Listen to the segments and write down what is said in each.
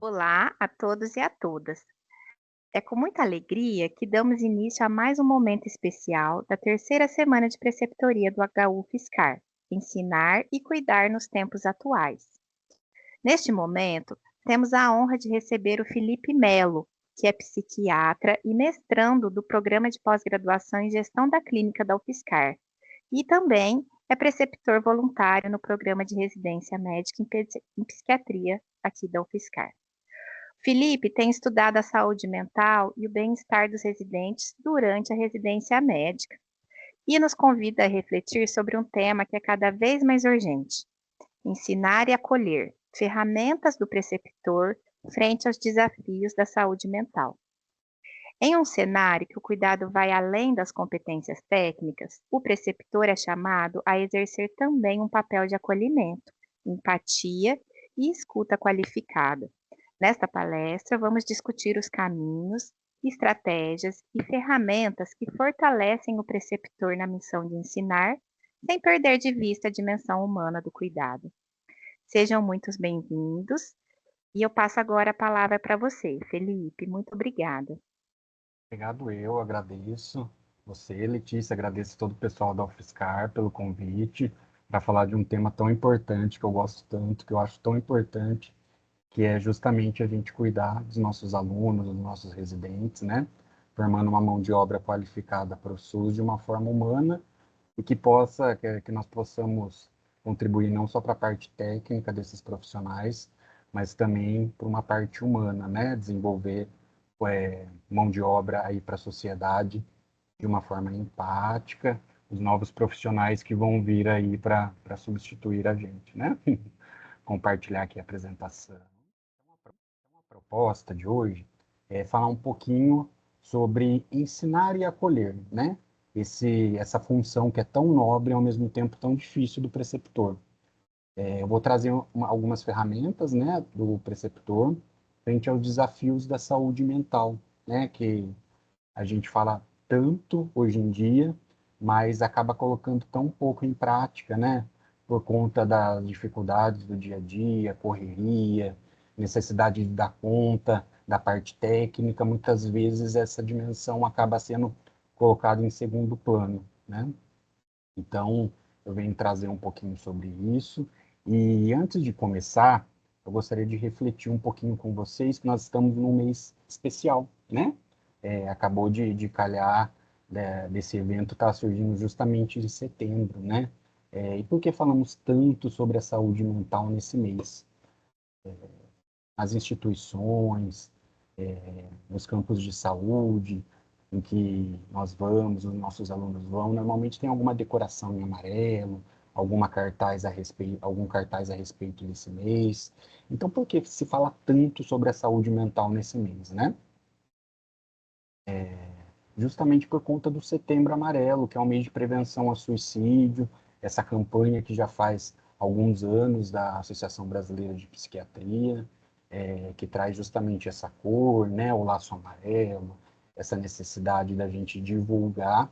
Olá a todos e a todas. É com muita alegria que damos início a mais um momento especial da terceira semana de preceptoria do HU Fiscar, Ensinar e Cuidar nos Tempos Atuais. Neste momento, temos a honra de receber o Felipe Melo, que é psiquiatra e mestrando do Programa de Pós-Graduação em Gestão da Clínica da UFSCar, e também é preceptor voluntário no Programa de Residência Médica em Psiquiatria aqui da UFSCar. Felipe tem estudado a saúde mental e o bem-estar dos residentes durante a residência médica e nos convida a refletir sobre um tema que é cada vez mais urgente: ensinar e acolher ferramentas do preceptor frente aos desafios da saúde mental. Em um cenário que o cuidado vai além das competências técnicas, o preceptor é chamado a exercer também um papel de acolhimento, empatia e escuta qualificada. Nesta palestra, vamos discutir os caminhos, estratégias e ferramentas que fortalecem o preceptor na missão de ensinar, sem perder de vista a dimensão humana do cuidado. Sejam muitos bem-vindos e eu passo agora a palavra para você, Felipe. Muito obrigada. Obrigado, eu agradeço você, Letícia, agradeço todo o pessoal da UFSCar pelo convite para falar de um tema tão importante que eu gosto tanto, que eu acho tão importante, que é justamente a gente cuidar dos nossos alunos, dos nossos residentes, né? Formando uma mão de obra qualificada para o SUS de uma forma humana e que nós possamos contribuir não só para a parte técnica desses profissionais, mas também para uma parte humana, né? Desenvolver mão de obra aí para a sociedade de uma forma empática, os novos profissionais que vão vir aí para substituir a gente, né? Compartilhar aqui a apresentação. Uma proposta de hoje é falar um pouquinho sobre ensinar e acolher, né? Essa função que é tão nobre e ao mesmo tempo tão difícil do preceptor. Eu vou trazer algumas ferramentas, né, do preceptor frente aos desafios da saúde mental, né, que a gente fala tanto hoje em dia, mas acaba colocando tão pouco em prática, né? Por conta das dificuldades do dia a dia, correria, necessidade de dar conta da parte técnica, muitas vezes essa dimensão acaba sendo colocada em segundo plano, né? Então, eu venho trazer um pouquinho sobre isso. E antes de começar, eu gostaria de refletir um pouquinho com vocês que nós estamos num mês especial, né? Acabou de calhar, né, desse evento está surgindo justamente em setembro, né? E por que falamos tanto sobre a saúde mental nesse mês? As instituições, nos campos de saúde, em que nós vamos, os nossos alunos vão, normalmente tem alguma decoração em amarelo, algum cartaz a respeito desse mês. Então, por que se fala tanto sobre a saúde mental nesse mês, né? Justamente por conta do Setembro Amarelo, que é um mês de prevenção ao suicídio, essa campanha que já faz alguns anos da Associação Brasileira de Psiquiatria, que traz justamente essa cor, né, o laço amarelo, essa necessidade da gente divulgar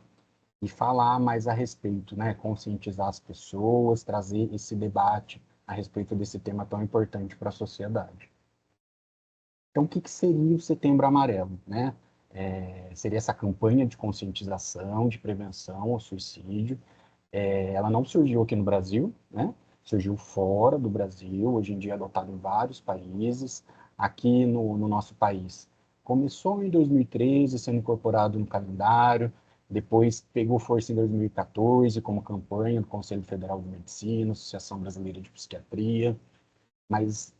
e falar mais a respeito, né, conscientizar as pessoas, trazer esse debate a respeito desse tema tão importante para a sociedade. Então, o que seria o Setembro Amarelo, né? Seria essa campanha de conscientização, de prevenção ao suicídio. Ela não surgiu aqui no Brasil, né? Surgiu fora do Brasil, hoje em dia é adotado em vários países. Aqui no nosso país, começou em 2013, sendo incorporado no calendário, depois pegou força em 2014 como campanha do Conselho Federal de Medicina, Associação Brasileira de Psiquiatria, mas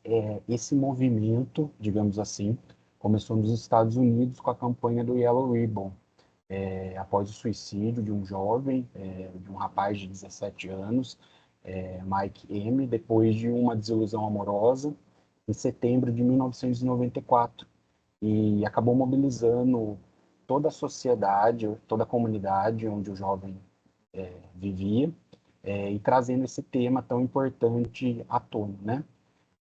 esse movimento, digamos assim, começou nos Estados Unidos com a campanha do Yellow Ribbon, após o suicídio de um jovem, de um rapaz de 17 anos, Mike M., depois de uma desilusão amorosa, em setembro de 1994, e acabou mobilizando toda a sociedade, toda a comunidade onde o jovem vivia, e trazendo esse tema tão importante à tona, né?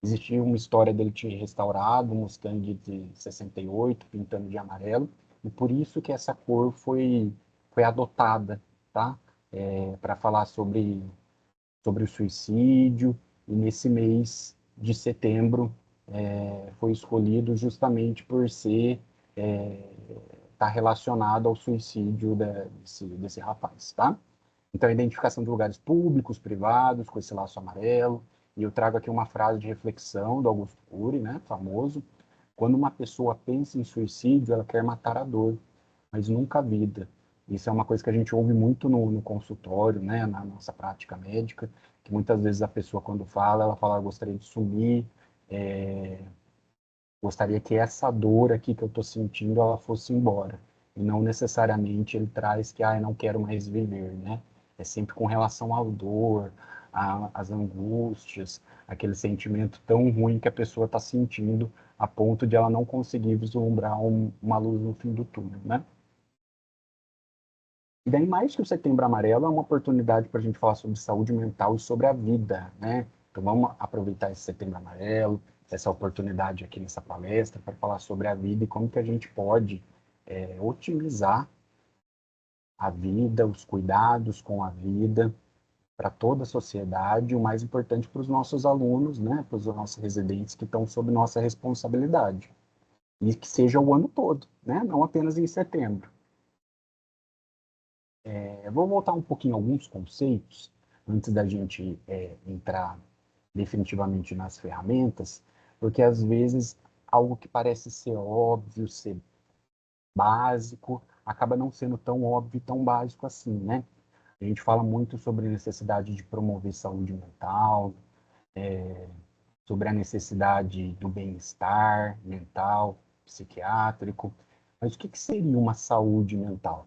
Existia uma história dele ter restaurado um Mustang de 68, pintando de amarelo, e por isso que essa cor foi adotada, tá? Para falar sobre o suicídio, e nesse mês de setembro foi escolhido justamente por ser tá relacionado ao suicídio desse rapaz, tá? Então, a identificação de lugares públicos, privados, com esse laço amarelo. E eu trago aqui uma frase de reflexão do Augusto Cury, né, famoso. Quando uma pessoa pensa em suicídio, ela quer matar a dor, mas nunca a vida. Isso é uma coisa que a gente ouve muito no consultório, né, na nossa prática médica, que muitas vezes a pessoa, quando fala, ela fala, gostaria de sumir, é, gostaria que essa dor aqui que eu estou sentindo, ela fosse embora. E não necessariamente ele traz que, ah, eu não quero mais viver, né? É sempre com relação à dor, às angústias, aquele sentimento tão ruim que a pessoa está sentindo, a ponto de ela não conseguir vislumbrar uma luz no fim do túnel, né? E daí, mais que o Setembro Amarelo, é uma oportunidade para a gente falar sobre saúde mental e sobre a vida, né? Então, vamos aproveitar esse Setembro Amarelo, essa oportunidade aqui nessa palestra, para falar sobre a vida e como que a gente pode otimizar a vida, os cuidados com a vida, para toda a sociedade, o mais importante para os nossos alunos, né? Para os nossos residentes que estão sob nossa responsabilidade. E que seja o ano todo, né? Não apenas em setembro. Vou voltar um pouquinho a alguns conceitos antes da gente entrar definitivamente nas ferramentas, porque às vezes algo que parece ser óbvio, ser básico, acaba não sendo tão óbvio e tão básico assim, né? A gente fala muito sobre a necessidade de promover saúde mental, sobre a necessidade do bem-estar mental, psiquiátrico, mas o que que seria uma saúde mental?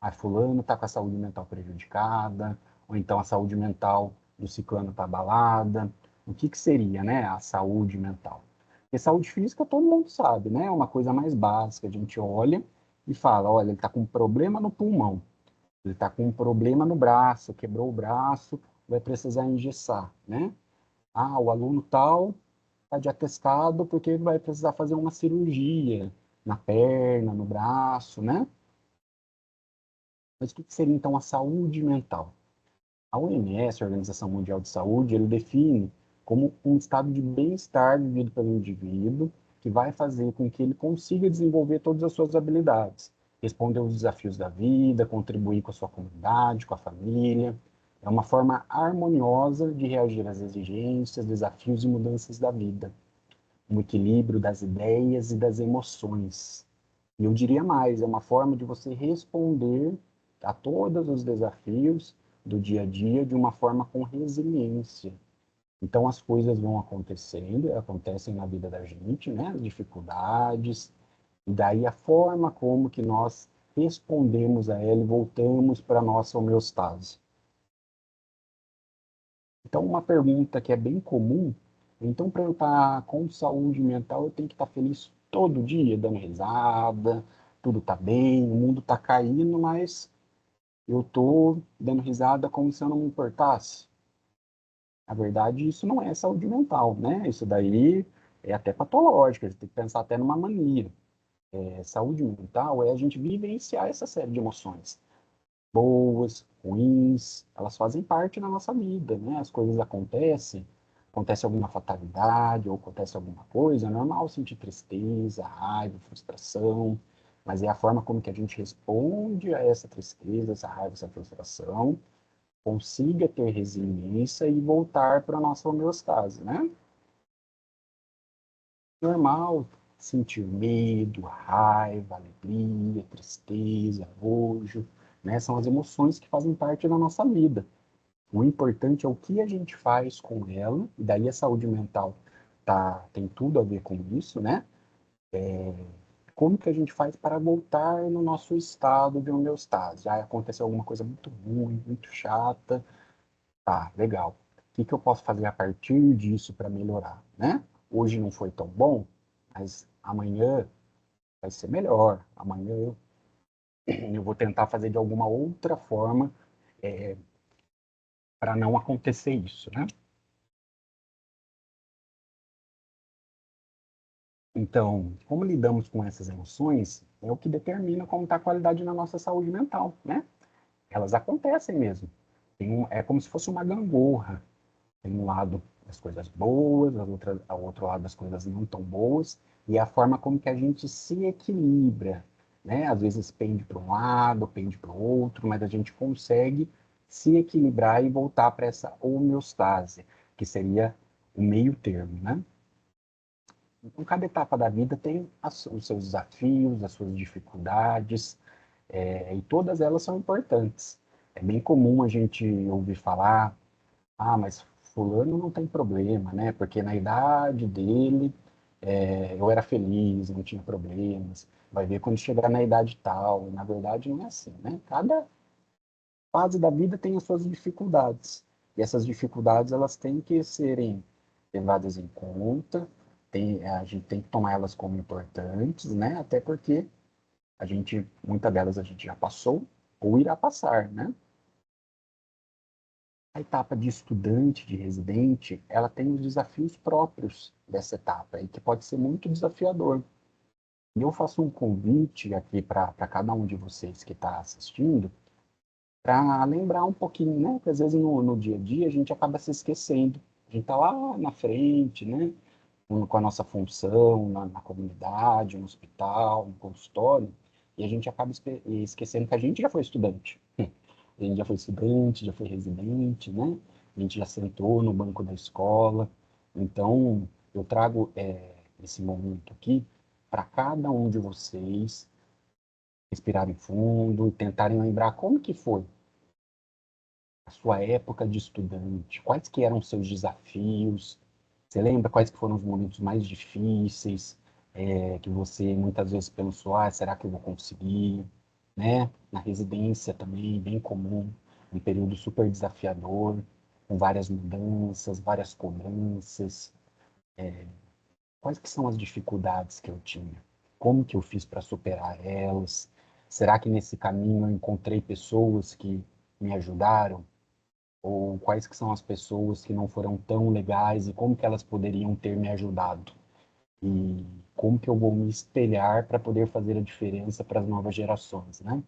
Ah, fulano está com a saúde mental prejudicada, ou então a saúde mental do ciclano está abalada. O que que seria, né, a saúde mental? Porque saúde física todo mundo sabe, né? É uma coisa mais básica. A gente olha e fala, olha, ele está com um problema no pulmão, ele está com um problema no braço, quebrou o braço, vai precisar engessar, né? Ah, o aluno tal está de atestado porque vai precisar fazer uma cirurgia na perna, no braço, né? Mas o que seria então a saúde mental? A OMS, a Organização Mundial de Saúde, ele define como um estado de bem-estar vivido pelo indivíduo que vai fazer com que ele consiga desenvolver todas as suas habilidades, responder aos desafios da vida, contribuir com a sua comunidade, com a família. É uma forma harmoniosa de reagir às exigências, desafios e mudanças da vida, um equilíbrio das ideias e das emoções. E eu diria mais, é uma forma de você responder a todos os desafios do dia a dia de uma forma com resiliência. Então as coisas vão acontecendo, acontecem na vida da gente, né? As dificuldades, e daí a forma como que nós respondemos a ela e voltamos para a nossa homeostase. Então uma pergunta que é bem comum, então para eu estar com saúde mental eu tenho que estar feliz todo dia, dando risada, tudo está bem, o mundo está caindo, mas eu estou dando risada como se eu não me importasse. Na verdade, isso não é saúde mental, né? Isso daí é até patológico, a gente tem que pensar até numa mania. Saúde mental é a gente vivenciar essa série de emoções. Boas, ruins, elas fazem parte da nossa vida, né? As coisas acontecem, acontece alguma fatalidade ou acontece alguma coisa, é normal sentir tristeza, raiva, frustração, mas é a forma como que a gente responde a essa tristeza, essa raiva, essa frustração, consiga ter resiliência e voltar para a nossa homeostase, né? Normal sentir medo, raiva, alegria, tristeza, nojo, né? São as emoções que fazem parte da nossa vida. O importante é o que a gente faz com ela, e daí a saúde mental tem tudo a ver com isso, né? Como que a gente faz para voltar no nosso estado de homeostase? Já aconteceu alguma coisa muito ruim, muito chata, tá, legal. O que que eu posso fazer a partir disso para melhorar, né? Hoje não foi tão bom, mas amanhã vai ser melhor. Amanhã eu vou tentar fazer de alguma outra forma para não acontecer isso, né? Então, como lidamos com essas emoções é o que determina como está a qualidade na nossa saúde mental, né? Elas acontecem mesmo. É como se fosse uma gangorra. Tem um lado das coisas boas, ao outro lado das coisas não tão boas, e a forma como que a gente se equilibra, né? Às vezes pende para um lado, pende para o outro, mas a gente consegue se equilibrar e voltar para essa homeostase, que seria o meio termo, né? Então, cada etapa da vida tem os seus desafios, as suas dificuldades, e todas elas são importantes. É bem comum a gente ouvir falar, ah, mas fulano não tem problema, né? Porque na idade dele, eu era feliz, não tinha problemas. Vai ver quando chegar na idade tal. Na verdade, não é assim, né? Cada fase da vida tem as suas dificuldades. E essas dificuldades, elas têm que serem levadas em conta. A gente tem que tomar elas como importantes, né? Até porque muitas delas a gente já passou ou irá passar, né? A etapa de estudante, de residente, ela tem os desafios próprios dessa etapa, e que pode ser muito desafiador. E eu faço um convite aqui para cada um de vocês que está assistindo, para lembrar um pouquinho, né? Porque às vezes no dia a dia a gente acaba se esquecendo. A gente está lá na frente, né? Com a nossa função na comunidade, no hospital, no consultório, e a gente acaba esquecendo que a gente já foi estudante. A gente já foi estudante, já foi residente, né? A gente já sentou no banco da escola. Então, eu trago esse momento aqui para cada um de vocês respirarem fundo e tentarem lembrar como que foi a sua época de estudante, quais que eram os seus desafios. Você lembra quais que foram os momentos mais difíceis, que você muitas vezes pensou, ah, será que eu vou conseguir? Né? Na residência também, bem comum, um período super desafiador, com várias mudanças, várias cobranças. Quais que são as dificuldades que eu tinha? Como que eu fiz para superar elas? Será que nesse caminho eu encontrei pessoas que me ajudaram? Ou quais que são as pessoas que não foram tão legais e como que elas poderiam ter me ajudado? E como que eu vou me espelhar para poder fazer a diferença para as novas gerações, né?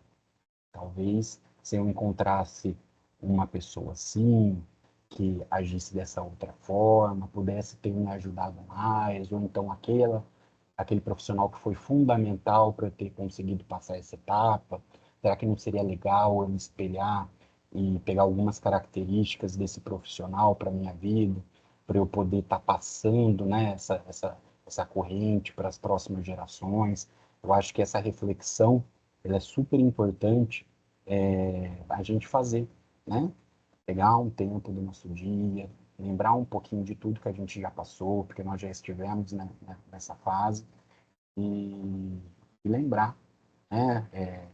Talvez se eu encontrasse uma pessoa assim, que agisse dessa outra forma, pudesse ter me ajudado mais, ou então aquele profissional que foi fundamental para eu ter conseguido passar essa etapa, será que não seria legal eu me espelhar e pegar algumas características desse profissional para minha vida, para eu poder estar passando, né, essa corrente para as próximas gerações? Eu acho que essa reflexão ela é super importante a gente fazer, né? Pegar um tempo do nosso dia, lembrar um pouquinho de tudo que a gente já passou, porque nós já estivemos, né, nessa fase, e, e lembrar, né?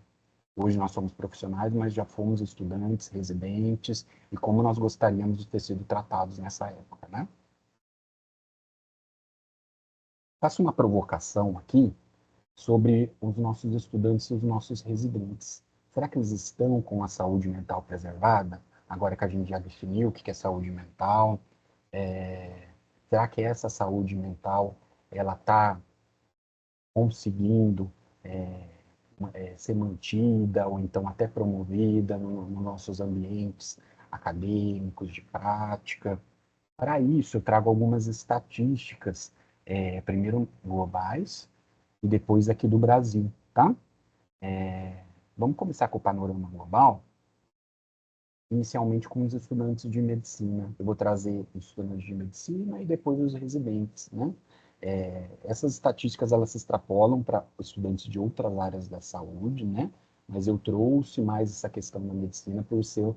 Hoje nós somos profissionais, mas já fomos estudantes, residentes, e como nós gostaríamos de ter sido tratados nessa época, né? Faço uma provocação aqui sobre os nossos estudantes e os nossos residentes. Será que eles estão com a saúde mental preservada? Agora que a gente já definiu o que é saúde mental, será que essa saúde mental ela está conseguindo ser mantida ou então até promovida nos nossos ambientes acadêmicos, de prática? Para isso, eu trago algumas estatísticas, primeiro globais e depois aqui do Brasil, tá? Vamos começar com o panorama global, inicialmente com os estudantes de medicina. Eu vou trazer os estudantes de medicina e depois os residentes, né? Essas estatísticas elas se extrapolam para estudantes de outras áreas da saúde, né? Mas eu trouxe mais essa questão da medicina por ser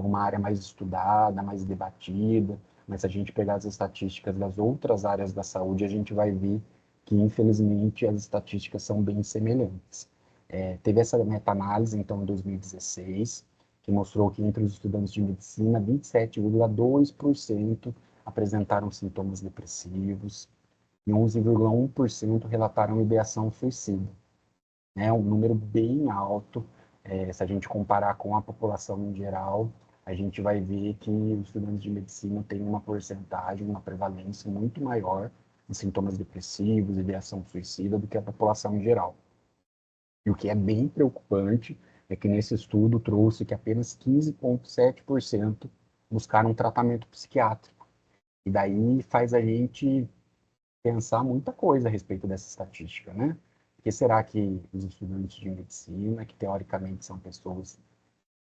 uma área mais estudada, mais debatida. Mas se a gente pegar as estatísticas das outras áreas da saúde, a gente vai ver que, infelizmente, as estatísticas são bem semelhantes. Teve essa meta-análise, então, em 2016, que mostrou que entre os estudantes de medicina, 27,2% apresentaram sintomas depressivos e 11,1% relataram ideação suicida. É um número bem alto. Se a gente comparar com a população em geral, a gente vai ver que os estudantes de medicina têm uma porcentagem, uma prevalência muito maior em sintomas depressivos, ideação suicida, do que a população em geral. E o que é bem preocupante é que nesse estudo trouxe que apenas 15,7% buscaram um tratamento psiquiátrico. E daí faz a gente pensar muita coisa a respeito dessa estatística, né? Porque será que os estudantes de medicina, que teoricamente são pessoas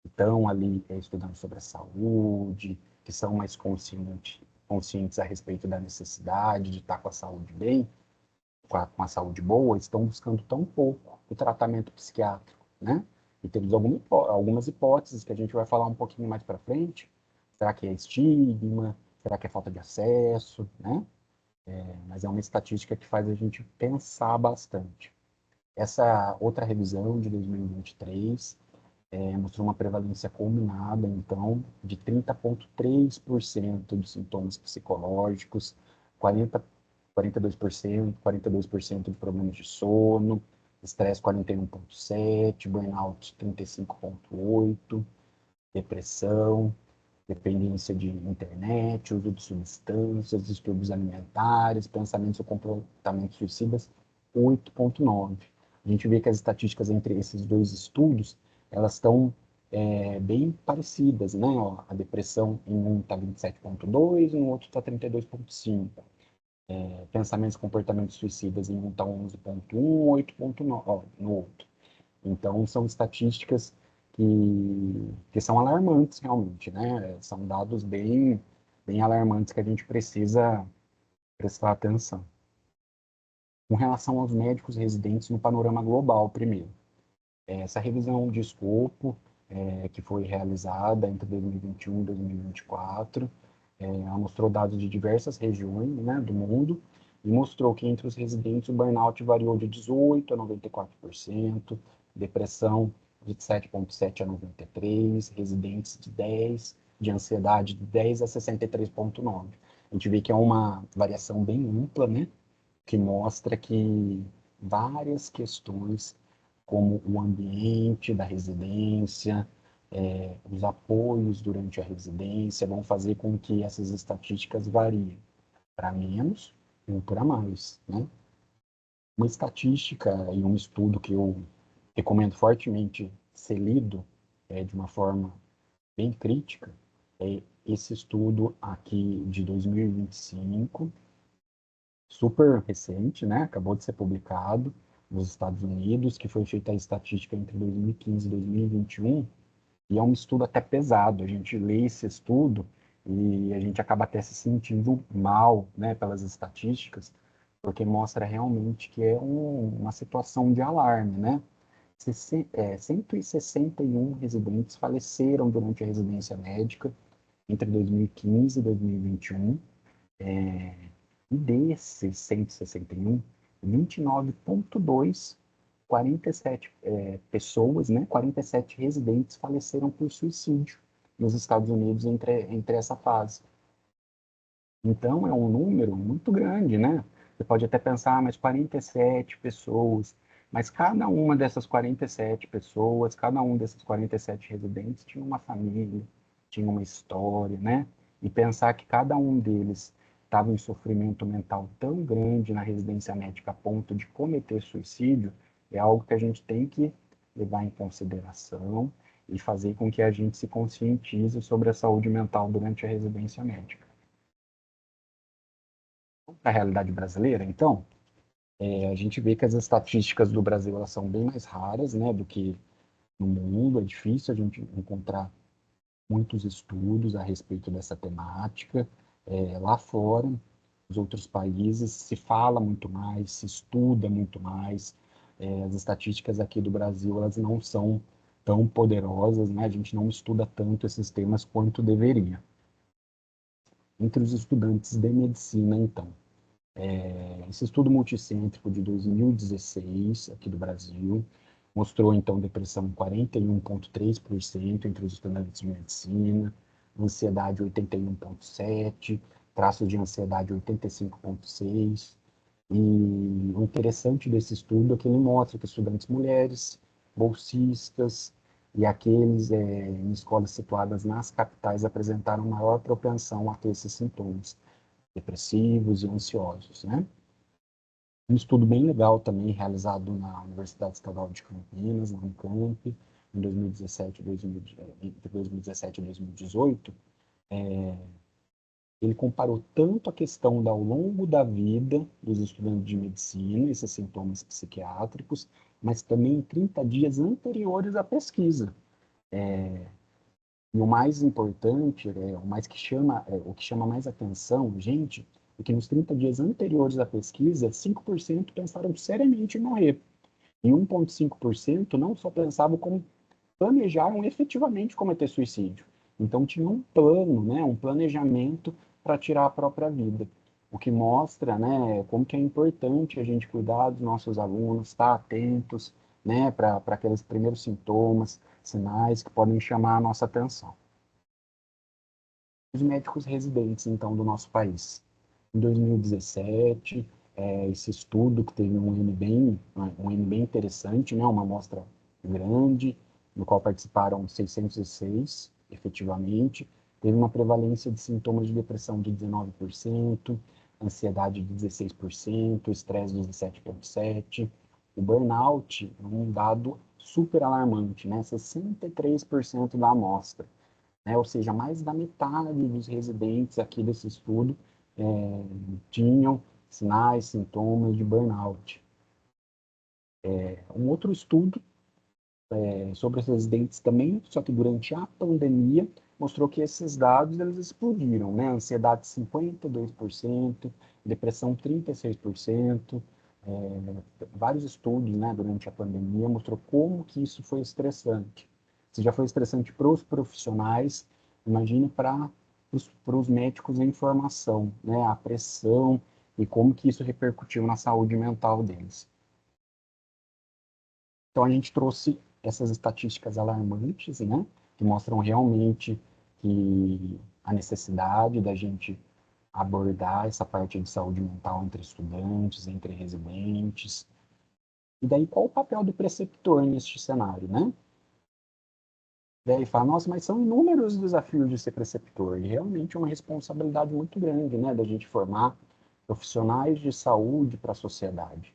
que estão ali estudando sobre a saúde, que são mais conscientes a respeito da necessidade de estar com a saúde bem, com a saúde boa, estão buscando tão pouco o tratamento psiquiátrico, né? E temos algumas hipóteses que a gente vai falar um pouquinho mais para frente. Será que é estigma? Será que é falta de acesso, né? Mas é uma estatística que faz a gente pensar bastante. Essa outra revisão de 2023 mostrou uma prevalência combinada, então, de 30,3% de sintomas psicológicos, 42% de problemas de sono, estresse 41,7%, burnout 35,8%, depressão, dependência de internet, uso de substâncias, distúrbios alimentares, pensamentos ou comportamentos suicidas, 8,9%. A gente vê que as estatísticas entre esses dois estudos, elas estão bem parecidas, né? Ó, a depressão em um está 27,2% e no outro está 32,5%. Pensamentos e comportamentos suicidas em um está 11,1%, 8,9% no outro. Então, são estatísticas que são alarmantes realmente, né? São dados bem alarmantes que a gente precisa prestar atenção. Com relação aos médicos residentes no panorama global, primeiro. Essa revisão de escopo, que foi realizada entre 2021 e 2024, ela mostrou dados de diversas regiões, né, do mundo e mostrou que entre os residentes o burnout variou de 18% a 94%, depressão de 7,7% a 93%, residentes de ansiedade de 10% a 63,9%. A gente vê que é uma variação bem ampla, né, que mostra que várias questões, como o ambiente da residência, os apoios durante a residência, vão fazer com que essas estatísticas variem para menos ou para mais, né? Uma estatística e um estudo que eu recomendo fortemente ser lido de uma forma bem crítica é esse estudo aqui de 2025, super recente, né? Acabou de ser publicado nos Estados Unidos, que foi feita a estatística entre 2015 e 2021, e é um estudo até pesado. A gente lê esse estudo e a gente acaba até se sentindo mal, né, pelas estatísticas, porque mostra realmente que é uma situação de alarme, né? 161 residentes faleceram durante a residência médica entre 2015 e 2021. E desses 161, 29,2, 47 pessoas, né, 47 residentes faleceram por suicídio nos Estados Unidos entre essa fase. Então, é um número muito grande, né? Você pode até pensar, mas 47 pessoas, mas cada uma dessas 47 pessoas, cada um desses 47 residentes tinha uma família, tinha uma história, né? E pensar que cada um deles estava em sofrimento mental tão grande na residência médica a ponto de cometer suicídio é algo que a gente tem que levar em consideração e fazer com que a gente se conscientize sobre a saúde mental durante a residência médica. A realidade brasileira, então, a gente vê que as estatísticas do Brasil elas são bem mais raras, né, do que no mundo. É difícil a gente encontrar muitos estudos a respeito dessa temática. Lá fora, nos outros países, se fala muito mais, se estuda muito mais. As estatísticas aqui do Brasil elas não são tão poderosas, né? A gente não estuda tanto esses temas quanto deveria. Entre os estudantes de medicina, então, esse estudo multicêntrico de 2016, aqui do Brasil, mostrou, então, depressão em 41,3% entre os estudantes de medicina, ansiedade 81,7%, traços de ansiedade 85,6%. E o interessante desse estudo é que ele mostra que estudantes mulheres, bolsistas e aqueles em escolas situadas nas capitais apresentaram maior propensão a ter esses sintomas. depressivos e ansiosos, né? Um estudo bem legal também, realizado na Universidade Estadual de Campinas, na Unicamp, em 2017, entre 2017 e 2018, ele comparou tanto a questão ao longo da vida dos estudantes de medicina, esses sintomas psiquiátricos, mas também em 30 dias anteriores à pesquisa. E o mais importante, o que chama mais atenção, gente, é que nos 30 dias anteriores à pesquisa, 5% pensaram seriamente em morrer. E 1,5% não só pensavam, como planejaram efetivamente cometer suicídio. Então tinha um plano, né, um planejamento para tirar a própria vida. O que mostra, né, como que é importante a gente cuidar dos nossos alunos, estar atentos, né, para aqueles primeiros sintomas, sinais que podem chamar a nossa atenção. Os médicos residentes, então, do nosso país. Em 2017, esse estudo que teve um N bem interessante, né, uma amostra grande, no qual participaram 606, efetivamente, teve uma prevalência de sintomas de depressão de 19%, ansiedade de 16%, estresse de 17,7%, o burnout é um dado super alarmante, né, 63% da amostra, né? Ou seja, mais da metade dos residentes aqui desse estudo tinham sinais, sintomas de burnout. Um outro estudo sobre os residentes também, só que durante a pandemia, mostrou que esses dados eles explodiram, né? Ansiedade 52%, depressão 36%, vários estudos, né, durante a pandemia mostrou como que isso foi estressante. Se já foi estressante para os profissionais, imagine para os médicos em formação, né, a pressão e como que isso repercutiu na saúde mental deles. Então a gente trouxe essas estatísticas alarmantes, né, que mostram realmente que a necessidade da gente abordar essa parte de saúde mental entre estudantes, entre residentes. E daí qual o papel do preceptor neste cenário, né? Daí fala, nossa, mas são inúmeros os desafios de ser preceptor, e realmente é uma responsabilidade muito grande, né, da gente formar profissionais de saúde para a sociedade.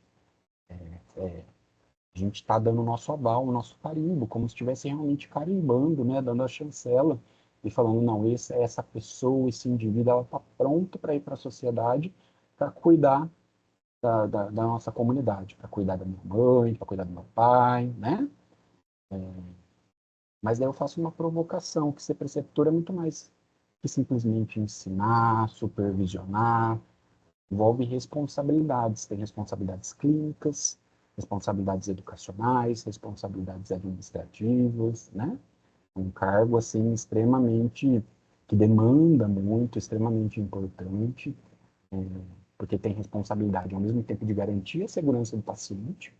A gente está dando o nosso aval, o nosso carimbo, como se estivesse realmente carimbando, né, dando a chancela e falando, não, essa pessoa, esse indivíduo, ela está pronto para ir para a sociedade para cuidar da nossa comunidade, para cuidar da minha mãe, para cuidar do meu pai, né? Mas daí eu faço uma provocação, que ser preceptor é muito mais que simplesmente ensinar, supervisionar, envolve responsabilidades, tem responsabilidades clínicas, responsabilidades educacionais, responsabilidades administrativas, né? Um cargo assim extremamente que demanda muito, extremamente importante, porque tem responsabilidade ao mesmo tempo de garantir a segurança do paciente.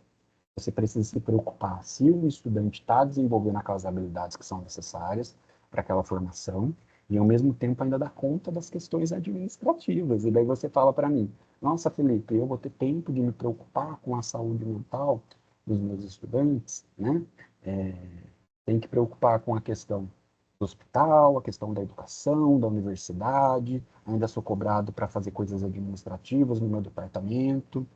Você precisa se preocupar se o estudante está desenvolvendo aquelas habilidades que são necessárias para aquela formação e, ao mesmo tempo, ainda dar conta das questões administrativas. E daí você fala para mim, nossa, Felipe, eu vou ter tempo de me preocupar com a saúde mental dos meus estudantes, né? É, tem que preocupar com a questão do hospital, a questão da educação, da universidade, ainda sou cobrado para fazer coisas administrativas no meu departamento.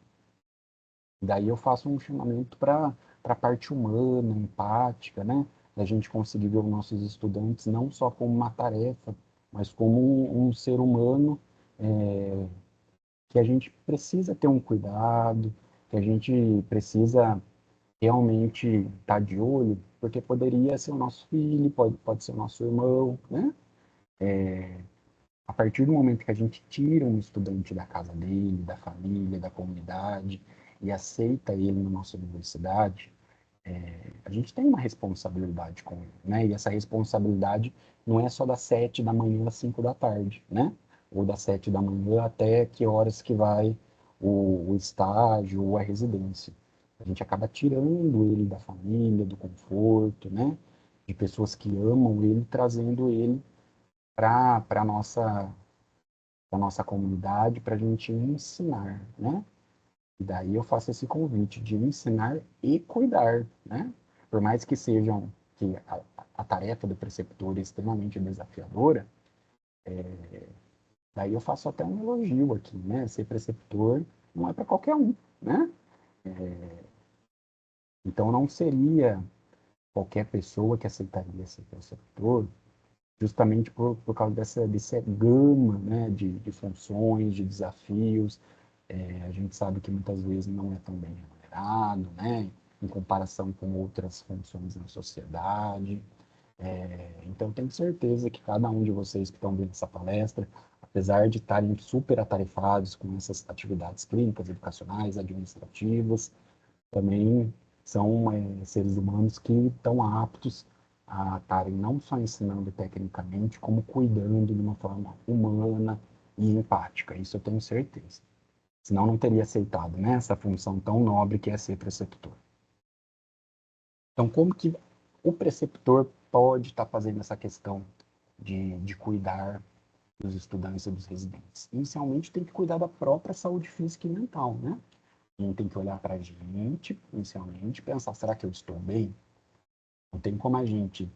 Daí eu faço um chamamento para a parte humana, empática, né? Da gente conseguir ver os nossos estudantes não só como uma tarefa, mas como um ser humano que a gente precisa ter um cuidado, que a gente precisa realmente estar de olho, porque poderia ser o nosso filho, pode ser o nosso irmão, né? A partir do momento que a gente tira um estudante da casa dele, da família, da comunidade e aceita ele na nossa universidade, a gente tem uma responsabilidade com ele, né? E essa responsabilidade não é só das 7 da manhã às 5 da tarde, né? Ou das 7 da manhã até que horas que vai o estágio ou a residência. A gente acaba tirando ele da família, do conforto, né? De pessoas que amam ele, trazendo ele para a nossa comunidade, para a gente ensinar, né? E daí eu faço esse convite de ensinar e cuidar, né? Por mais que sejam que a tarefa do preceptor é extremamente desafiadora, Daí eu faço até um elogio aqui, né? Ser preceptor não é para qualquer um, né? Então não seria qualquer pessoa que aceitaria ser preceptor, justamente por causa dessa gama, né, de funções, de desafios. A gente sabe que muitas vezes não é tão bem remunerado, né, em comparação com outras funções na sociedade. Então, tenho certeza que cada um de vocês que estão vendo essa palestra, apesar de estarem super atarefados com essas atividades clínicas, educacionais, administrativas, também são seres humanos que estão aptos a estarem não só ensinando tecnicamente, como cuidando de uma forma humana e empática. Isso eu tenho certeza. Senão não teria aceitado, né, essa função tão nobre que é ser preceptor. Então, como que o preceptor pode estar fazendo essa questão de cuidar dos estudantes e dos residentes? Inicialmente, tem que cuidar da própria saúde física e mental, né? A gente tem que olhar para a gente, inicialmente, pensar, será que eu estou bem? Não tem como a gente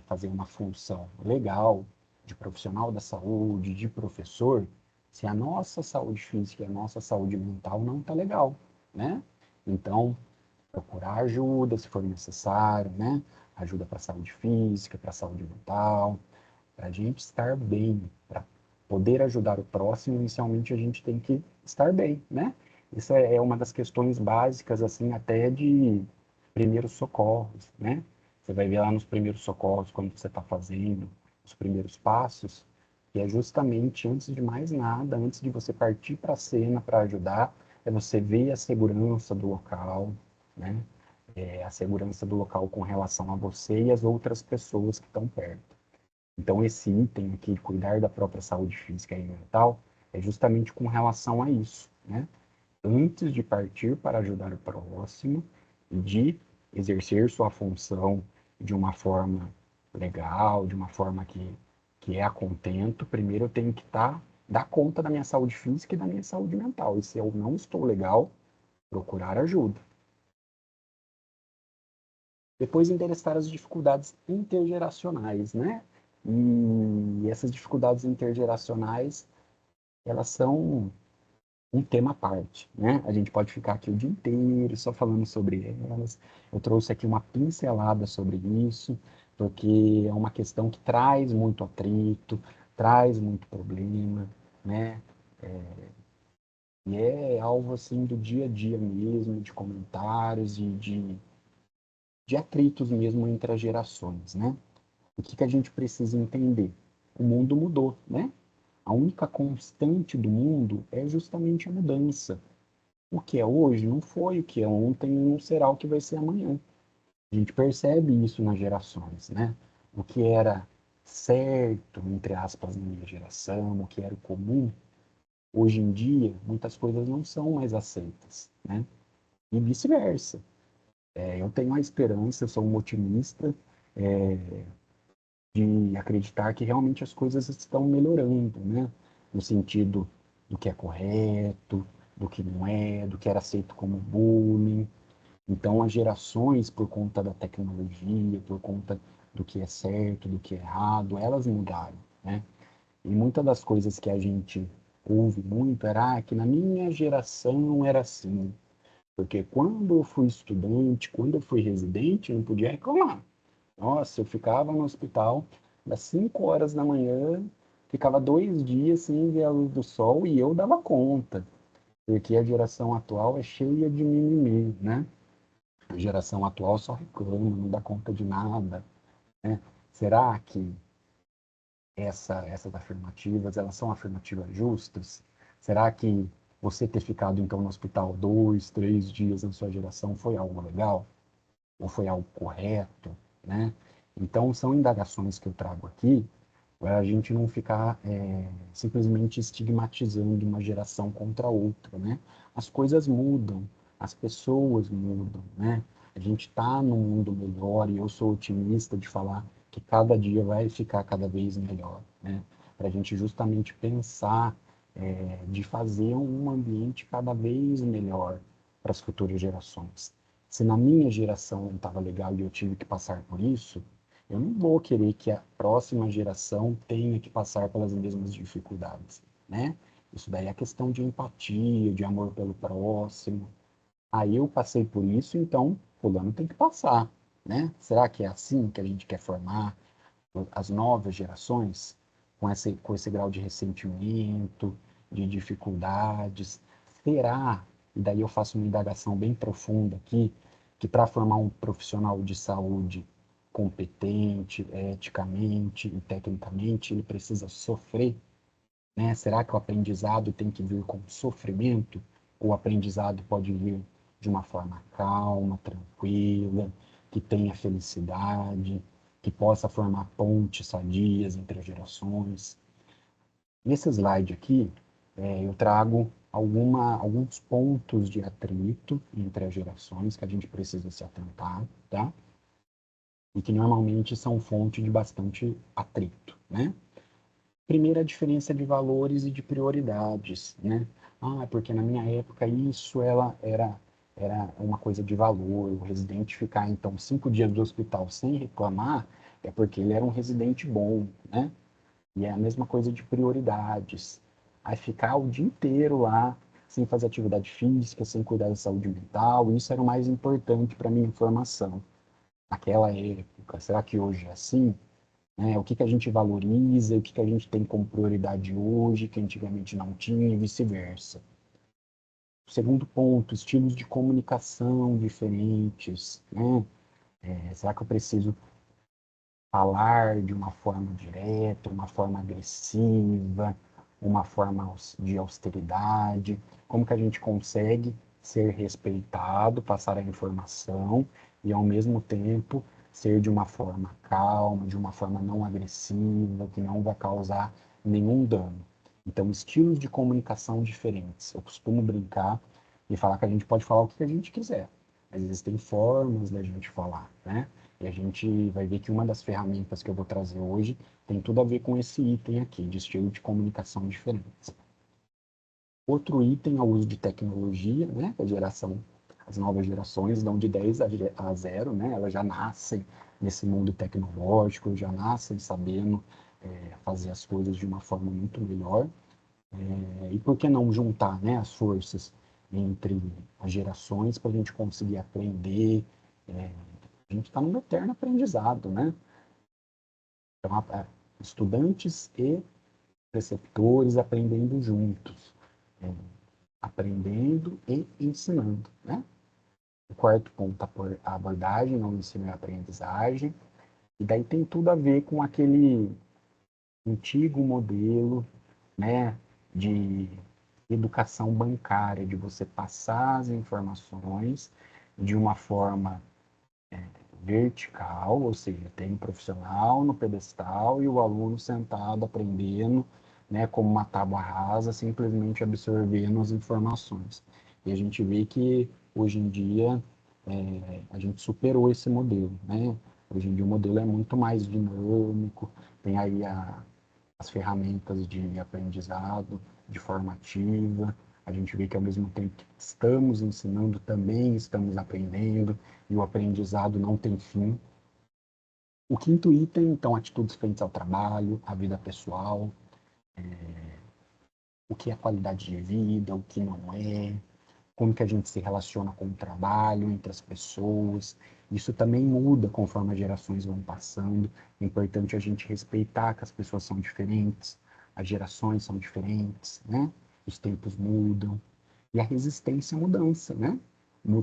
fazer uma função legal de profissional da saúde, de professor, se a nossa saúde física e a nossa saúde mental não está legal, né? Então, procurar ajuda se for necessário, né? Ajuda para a saúde física, para a saúde mental, para a gente estar bem, para poder ajudar o próximo, inicialmente a gente tem que estar bem, né? Isso é uma das questões básicas, assim, até de primeiros socorros, né? Você vai ver lá nos primeiros socorros, quando você está fazendo os primeiros passos, que é justamente antes de mais nada, antes de você partir para a cena para ajudar, é você ver a segurança do local, né? A segurança do local com relação a você e as outras pessoas que estão perto. Então, esse item aqui, de cuidar da própria saúde física e mental, é justamente com relação a isso, né? Antes de partir para ajudar o próximo, de exercer sua função de uma forma legal, de uma forma que é a contento, primeiro eu tenho que dar conta da minha saúde física e da minha saúde mental. E se eu não estou legal, procurar ajuda. Depois endereçar as dificuldades intergeracionais, né? E essas dificuldades intergeracionais, elas são um tema à parte, né? A gente pode ficar aqui o dia inteiro só falando sobre elas. Eu trouxe aqui uma pincelada sobre isso, porque é uma questão que traz muito atrito, traz muito problema, né? E é algo assim do dia a dia mesmo, de comentários e de atritos mesmo entre as gerações, né? O que a gente precisa entender? O mundo mudou, né? A única constante do mundo é justamente a mudança. O que é hoje não foi o que é ontem e não será o que vai ser amanhã. A gente percebe isso nas gerações, né? O que era certo, entre aspas, na minha geração, o que era comum, hoje em dia, muitas coisas não são mais aceitas, né? E vice-versa. Eu tenho a esperança, eu sou um otimista, de acreditar que realmente as coisas estão melhorando, né? No sentido do que é correto, do que não é, do que era aceito como bullying. Então, as gerações, por conta da tecnologia, por conta do que é certo, do que é errado, elas mudaram, né? E muitas das coisas que a gente ouve muito era que na minha geração era assim, porque quando eu fui estudante, quando eu fui residente, eu não podia reclamar. Nossa, eu ficava no hospital das 5 horas da manhã, ficava 2 dias sem ver a luz do sol e eu dava conta, porque a geração atual é cheia de mimimi, né? A geração atual só reclama, não dá conta de nada, né? Será que essas afirmativas, elas são afirmativas justas? Será que você ter ficado então no hospital 2, 3 dias na sua geração foi algo legal? Ou foi algo correto, né? Então, são indagações que eu trago aqui para a gente não ficar simplesmente estigmatizando uma geração contra outra, né? As coisas mudam, as pessoas mudam, né? A gente está num mundo melhor e eu sou otimista de falar que cada dia vai ficar cada vez melhor, né? Para a gente justamente pensar de fazer um ambiente cada vez melhor para as futuras gerações. Se na minha geração não estava legal e eu tive que passar por isso, Eu não vou querer que a próxima geração tenha que passar pelas mesmas dificuldades, né? Isso daí é questão de empatia, de amor pelo próximo. Aí eu passei por isso, então fulano tem que passar, né? Será que é assim que a gente quer formar as novas gerações com esse grau de ressentimento, de dificuldades? Será? E daí eu faço uma indagação bem profunda aqui, que para formar um profissional de saúde competente, eticamente e tecnicamente, ele precisa sofrer, né? Será que o aprendizado tem que vir com sofrimento? Ou o aprendizado pode vir de uma forma calma, tranquila, que tenha felicidade, que possa formar pontes sadias entre as gerações? Nesse slide aqui, eu trago alguns pontos de atrito entre as gerações que a gente precisa se atentar, tá? E que normalmente são fonte de bastante atrito, né? Primeiro, a diferença de valores e de prioridades, né? Ah, porque na minha época isso era uma coisa de valor. O residente ficar, então, 5 dias do hospital sem reclamar é porque ele era um residente bom, né? E é a mesma coisa de prioridades. Aí ficar o dia inteiro lá, sem fazer atividade física, sem cuidar da saúde mental, isso era o mais importante para minha formação. Naquela época, será que hoje é assim? Né? O que que a gente valoriza, o que que a gente tem como prioridade hoje, que antigamente não tinha, e vice-versa. Segundo ponto, estilos de comunicação diferentes, né? Será que eu preciso falar de uma forma direta, uma forma agressiva, uma forma de austeridade? Como que a gente consegue ser respeitado, passar a informação e, ao mesmo tempo, ser de uma forma calma, de uma forma não agressiva, que não vai causar nenhum dano? Então, estilos de comunicação diferentes. Eu costumo brincar e falar que a gente pode falar o que a gente quiser, mas existem formas da gente falar, né? E a gente vai ver que uma das ferramentas que eu vou trazer hoje tem tudo a ver com esse item aqui, de estilo de comunicação diferentes. Outro item é o uso de tecnologia, né? As novas gerações dão de 10 a 0, né? Elas já nascem nesse mundo tecnológico, já nascem sabendo fazer as coisas de uma forma muito melhor. E por que não juntar, né, as forças entre as gerações para a gente conseguir aprender? A gente está num eterno aprendizado, né? Então, estudantes e preceptores aprendendo juntos, é, aprendendo e ensinando, né? O quarto ponto, a abordagem, não ensino e aprendizagem, e daí tem tudo a ver com aquele antigo modelo, né, de educação bancária, de você passar as informações de uma forma vertical, ou seja, tem um profissional no pedestal e o aluno sentado aprendendo, né, como uma tábua rasa, simplesmente absorvendo as informações. E a gente vê que hoje em dia a gente superou esse modelo, né? Hoje em dia o modelo é muito mais dinâmico, tem aí as ferramentas de aprendizado, de forma ativa. A gente vê que ao mesmo tempo que estamos ensinando, também estamos aprendendo, e o aprendizado não tem fim. O quinto item, então, atitudes frente ao trabalho, a vida pessoal, o que é qualidade de vida, o que não é, como que a gente se relaciona com o trabalho, entre as pessoas. Isso também muda conforme as gerações vão passando. É importante a gente respeitar que as pessoas são diferentes, as gerações são diferentes, né? Os tempos mudam. E a resistência à mudança, né?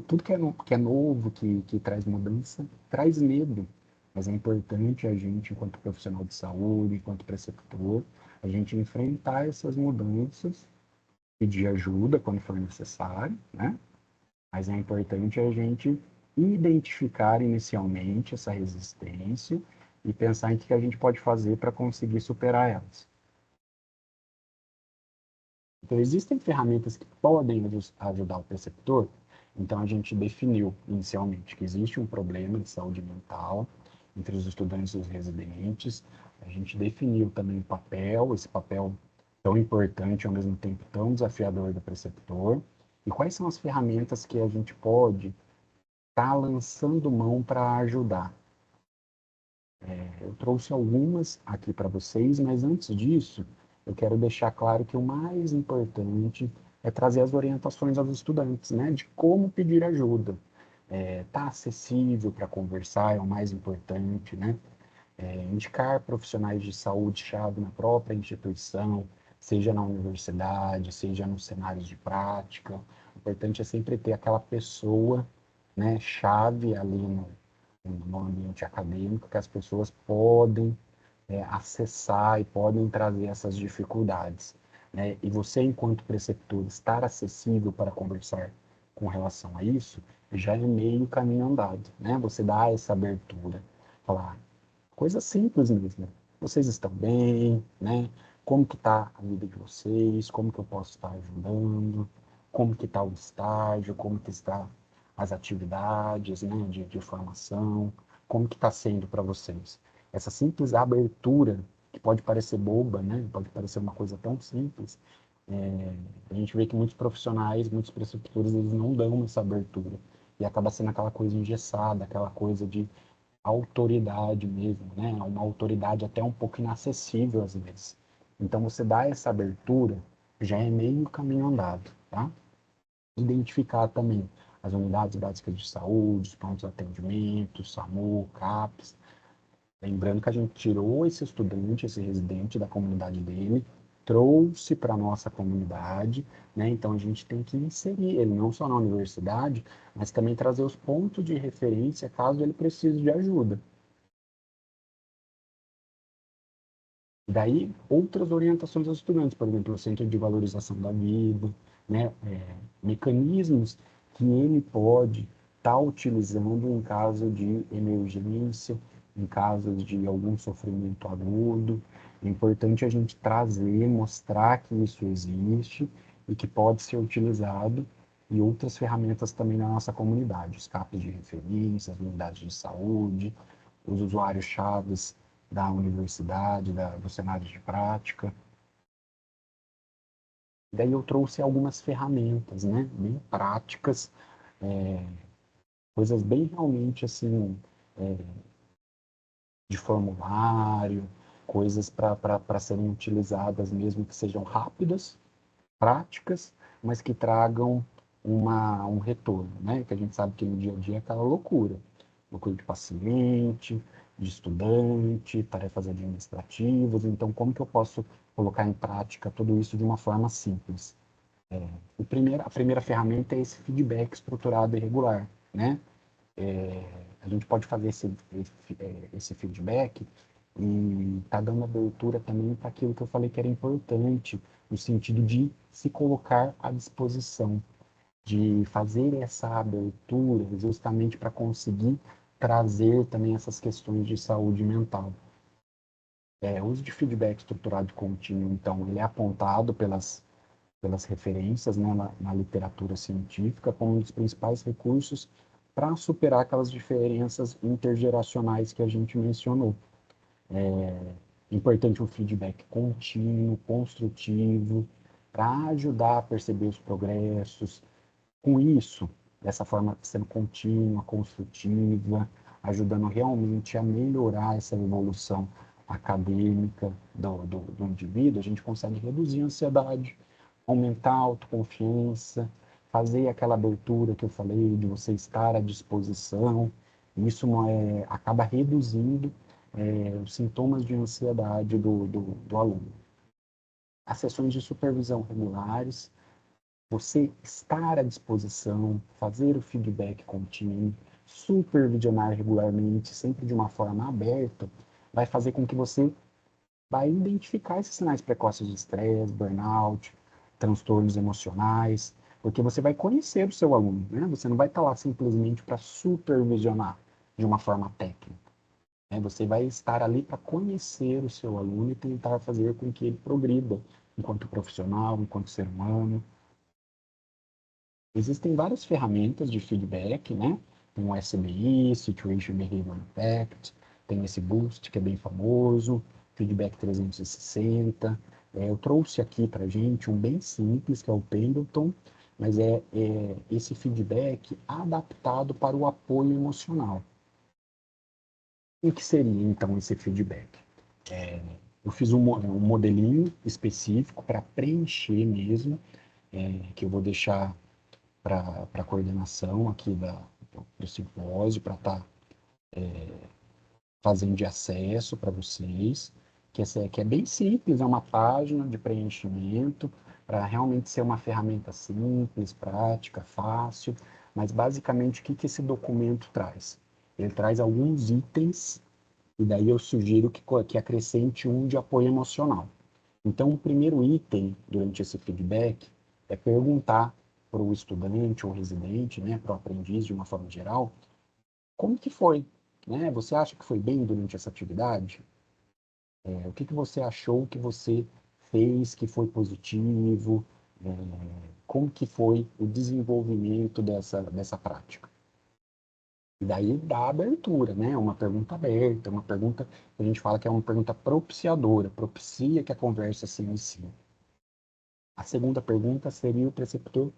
Tudo que é novo, que traz mudança, traz medo. Mas é importante a gente, enquanto profissional de saúde, enquanto preceptor, a gente enfrentar essas mudanças, pedir ajuda quando for necessário, né? Mas é importante a gente identificar inicialmente essa resistência e pensar em que a gente pode fazer para conseguir superar elas. Então, existem ferramentas que podem ajudar o preceptor. Então, a gente definiu inicialmente que existe um problema de saúde mental entre os estudantes e os residentes. A gente definiu também o papel, esse papel tão importante, ao mesmo tempo tão desafiador do preceptor. E quais são as ferramentas que a gente pode estar lançando mão para ajudar? Eu trouxe algumas aqui para vocês, mas antes disso, eu quero deixar claro que o mais importante é trazer as orientações aos estudantes, né, de como pedir ajuda. Tá acessível para conversar é o mais importante, né? Indicar profissionais de saúde-chave na própria instituição, seja na universidade, seja nos cenários de prática. O importante é sempre ter aquela pessoa, né, chave ali no ambiente acadêmico, que as pessoas podem acessar e podem trazer essas dificuldades. Né? E você, enquanto preceptor, estar acessível para conversar com relação a isso, já é meio caminho andado. Né? Você dá essa abertura, falar, coisa simples mesmo. Vocês estão bem, né? Como que está a vida de vocês? Como que eu posso estar ajudando? Como que está o estágio? Como que está as atividades, né, de formação? Como que está sendo para vocês? Essa simples abertura, que pode parecer boba, né? Pode parecer uma coisa tão simples. A gente vê que muitos profissionais, muitos preceptores, eles não dão essa abertura. E acaba sendo aquela coisa engessada, aquela coisa de autoridade mesmo, né? Uma autoridade até um pouco inacessível às vezes. Então, você dá essa abertura, já é meio caminho andado, tá? Identificar também as unidades básicas de saúde, os prontos de atendimento, SAMU, CAPS. Lembrando que a gente tirou esse estudante, esse residente da comunidade dele, trouxe para a nossa comunidade, né? Então a gente tem que inserir ele não só na universidade, mas também trazer os pontos de referência caso ele precise de ajuda. Daí, outras orientações aos estudantes, por exemplo, o Centro de Valorização da Vida, né? Mecanismos que ele pode estar utilizando em caso de emergência, em caso de algum sofrimento agudo. É importante a gente trazer, mostrar que isso existe e que pode ser utilizado e outras ferramentas também na nossa comunidade, os CAPs de referência, as unidades de saúde, os usuários chaves da universidade, do cenário de prática. Daí eu trouxe algumas ferramentas, né, bem práticas, coisas bem realmente assim, de formulário, coisas para serem utilizadas mesmo que sejam rápidas, práticas, mas que tragam um retorno, né? Que a gente sabe que no dia a dia é aquela loucura. Loucura de paciente, de estudante, tarefas administrativas. Então, como que eu posso colocar em prática tudo isso de uma forma simples? A primeira ferramenta é esse feedback estruturado e regular, né? A gente pode fazer esse feedback e tá dando abertura também para aquilo que eu falei que era importante, no sentido de se colocar à disposição, de fazer essa abertura justamente para conseguir trazer também essas questões de saúde mental. O uso de feedback estruturado e contínuo, então, ele é apontado pelas referências, né, na literatura científica como um dos principais recursos para superar aquelas diferenças intergeracionais que a gente mencionou. Importante um feedback contínuo, construtivo, para ajudar a perceber os progressos. Com isso, dessa forma sendo contínua, construtiva, ajudando realmente a melhorar essa evolução acadêmica do indivíduo, a gente consegue reduzir a ansiedade, aumentar a autoconfiança, fazer aquela abertura que eu falei, de você estar à disposição. Isso acaba reduzindo os sintomas de ansiedade do aluno. As sessões de supervisão regulares, você estar à disposição, fazer o feedback contínuo, supervisionar regularmente, sempre de uma forma aberta, vai fazer com que você vai identificar esses sinais precoces de estresse, burnout, transtornos emocionais, porque você vai conhecer o seu aluno, né? Você não vai estar lá simplesmente para supervisionar de uma forma técnica. Né? Você vai estar ali para conhecer o seu aluno e tentar fazer com que ele progrida enquanto profissional, enquanto ser humano. Existem várias ferramentas de feedback, né? Tem o SBI, Situation Behavior Impact, tem esse Boost, que é bem famoso, Feedback 360. Eu trouxe aqui para gente um bem simples, que é o Pendleton, mas é esse feedback adaptado para o apoio emocional. O que seria, então, esse feedback? Eu fiz um modelinho específico para preencher mesmo, que eu vou deixar para a coordenação aqui do simpósio, para estar fazendo de acesso para vocês, que é bem simples, é uma página de preenchimento, para realmente ser uma ferramenta simples, prática, fácil, mas basicamente o que, que esse documento traz? Ele traz alguns itens, e daí eu sugiro que acrescente um de apoio emocional. Então, o primeiro item durante esse feedback é perguntar para o estudante ou residente, né, para o aprendiz de uma forma geral, como que foi, né? Você acha que foi bem durante essa atividade? O que que você achou que você fez que foi positivo? Como que foi o desenvolvimento dessa prática? E daí dá abertura, né? Uma pergunta aberta, uma pergunta que a gente fala que é uma pergunta propiciadora, propicia que a conversa se inicie. A segunda pergunta seria o preceptor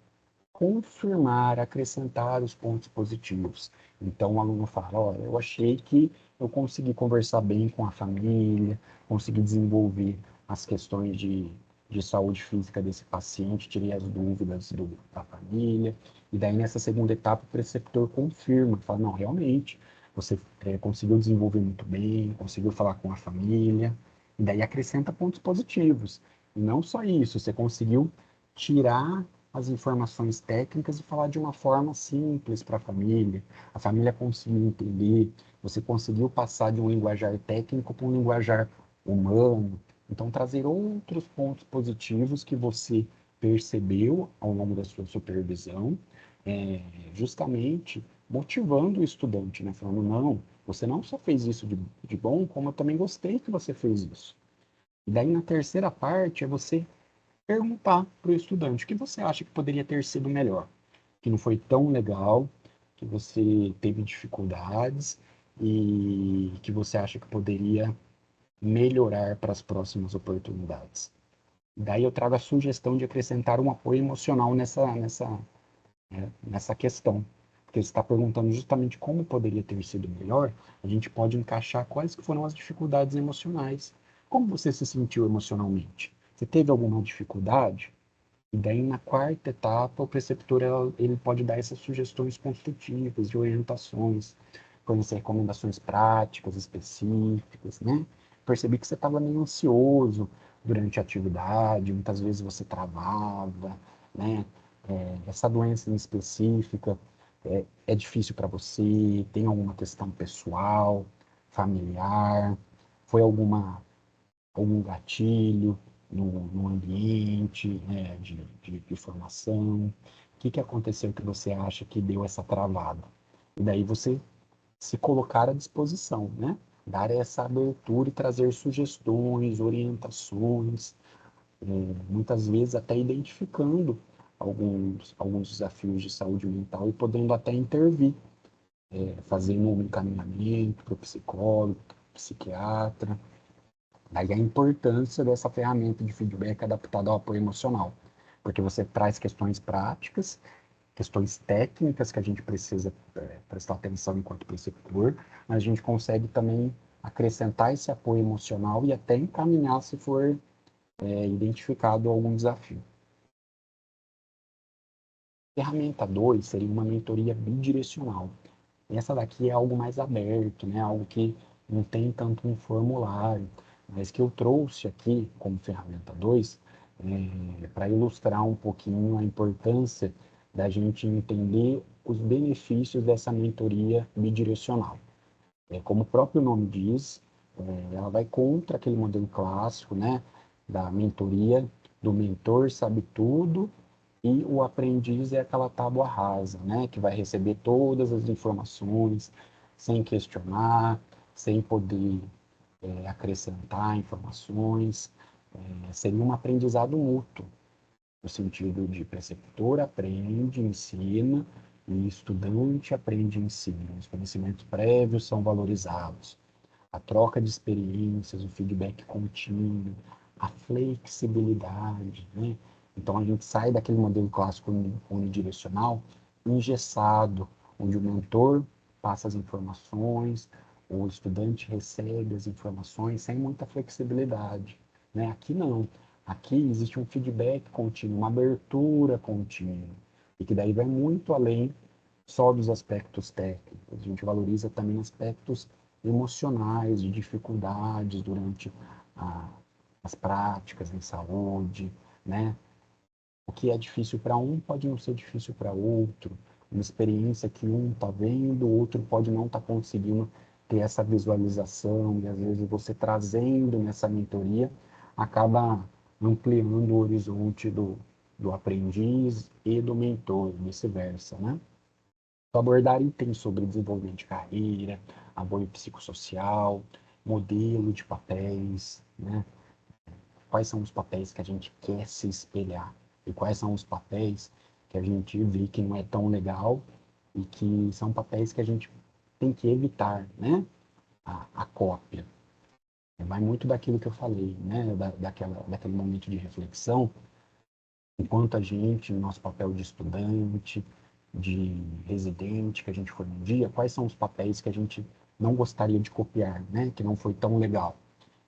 confirmar, acrescentar os pontos positivos. Então, o aluno fala: olha, eu achei que eu consegui conversar bem com a família, consegui desenvolver as questões de saúde física desse paciente, tirei as dúvidas da família. E daí, nessa segunda etapa, o preceptor confirma, fala: não, realmente, você conseguiu desenvolver muito bem, conseguiu falar com a família. E daí acrescenta pontos positivos. E não só isso, você conseguiu tirar as informações técnicas e falar de uma forma simples para a família conseguiu entender, você conseguiu passar de um linguajar técnico para um linguajar humano, então trazer outros pontos positivos que você percebeu ao longo da sua supervisão, justamente motivando o estudante, né? Falando, não, você não só fez isso de bom, como eu também gostei que você fez isso. E daí na terceira parte é você perguntar para o estudante o que você acha que poderia ter sido melhor, que não foi tão legal, que você teve dificuldades e que você acha que poderia melhorar para as próximas oportunidades. Daí eu trago a sugestão de acrescentar um apoio emocional nessa questão. Porque você está perguntando justamente como poderia ter sido melhor, a gente pode encaixar quais que foram as dificuldades emocionais. Como você se sentiu emocionalmente? Você teve alguma dificuldade? E daí, na quarta etapa, o preceptor ele pode dar essas sugestões construtivas, de orientações, fornecer recomendações práticas, específicas, né? Percebi que você estava meio ansioso durante a atividade, muitas vezes você travava, né? Essa doença em específica é difícil para você, tem alguma questão pessoal, familiar, foi algum gatilho no ambiente, né, de formação, o que, que aconteceu que você acha que deu essa travada? E daí você se colocar à disposição, né? Dar essa abertura e trazer sugestões, orientações, muitas vezes até identificando alguns desafios de saúde mental e podendo até intervir, fazendo um encaminhamento para o psicólogo, psiquiatra. Daí a importância dessa ferramenta de feedback adaptada ao apoio emocional, porque você traz questões práticas, questões técnicas que a gente precisa prestar atenção enquanto preceptor, mas a gente consegue também acrescentar esse apoio emocional e até encaminhar se for identificado algum desafio. Ferramenta 2 seria uma mentoria bidirecional. Essa daqui é algo mais aberto, né? Algo que não tem tanto um formulário, mas que eu trouxe aqui como ferramenta 2 para ilustrar um pouquinho a importância da gente entender os benefícios dessa mentoria bidirecional. Como o próprio nome diz, ela vai contra aquele modelo clássico, né, da mentoria, do mentor sabe tudo e o aprendiz é aquela tábua rasa, né, que vai receber todas as informações sem questionar, sem poder acrescentar informações. Seria um aprendizado mútuo, no sentido de preceptor aprende, ensina, e estudante aprende e ensina. Os conhecimentos prévios são valorizados. A troca de experiências, o feedback contínuo, a flexibilidade, né? Então a gente sai daquele modelo clássico unidirecional, engessado, onde o mentor passa as informações, o estudante recebe as informações sem muita flexibilidade, né? Aqui não. Aqui existe um feedback contínuo, uma abertura contínua, e que daí vai muito além só dos aspectos técnicos. A gente valoriza também aspectos emocionais, de dificuldades durante a, as práticas em saúde, né? O que é difícil para um pode não ser difícil para outro. Uma experiência que um está vendo, o outro pode não estar conseguindo ter essa visualização, e às vezes você trazendo nessa mentoria acaba ampliando o horizonte do aprendiz e do mentor, vice-versa, né? Vou abordar itens sobre desenvolvimento de carreira, apoio psicossocial, modelo de papéis, né? Quais são os papéis que a gente quer se espelhar e quais são os papéis que a gente vê que não é tão legal e que são papéis que a gente tem que evitar, né? A cópia. Vai muito daquilo que eu falei, né? Daquele momento de reflexão, enquanto a gente, no nosso papel de estudante, de residente que a gente foi um dia, quais são os papéis que a gente não gostaria de copiar, né? Que não foi tão legal.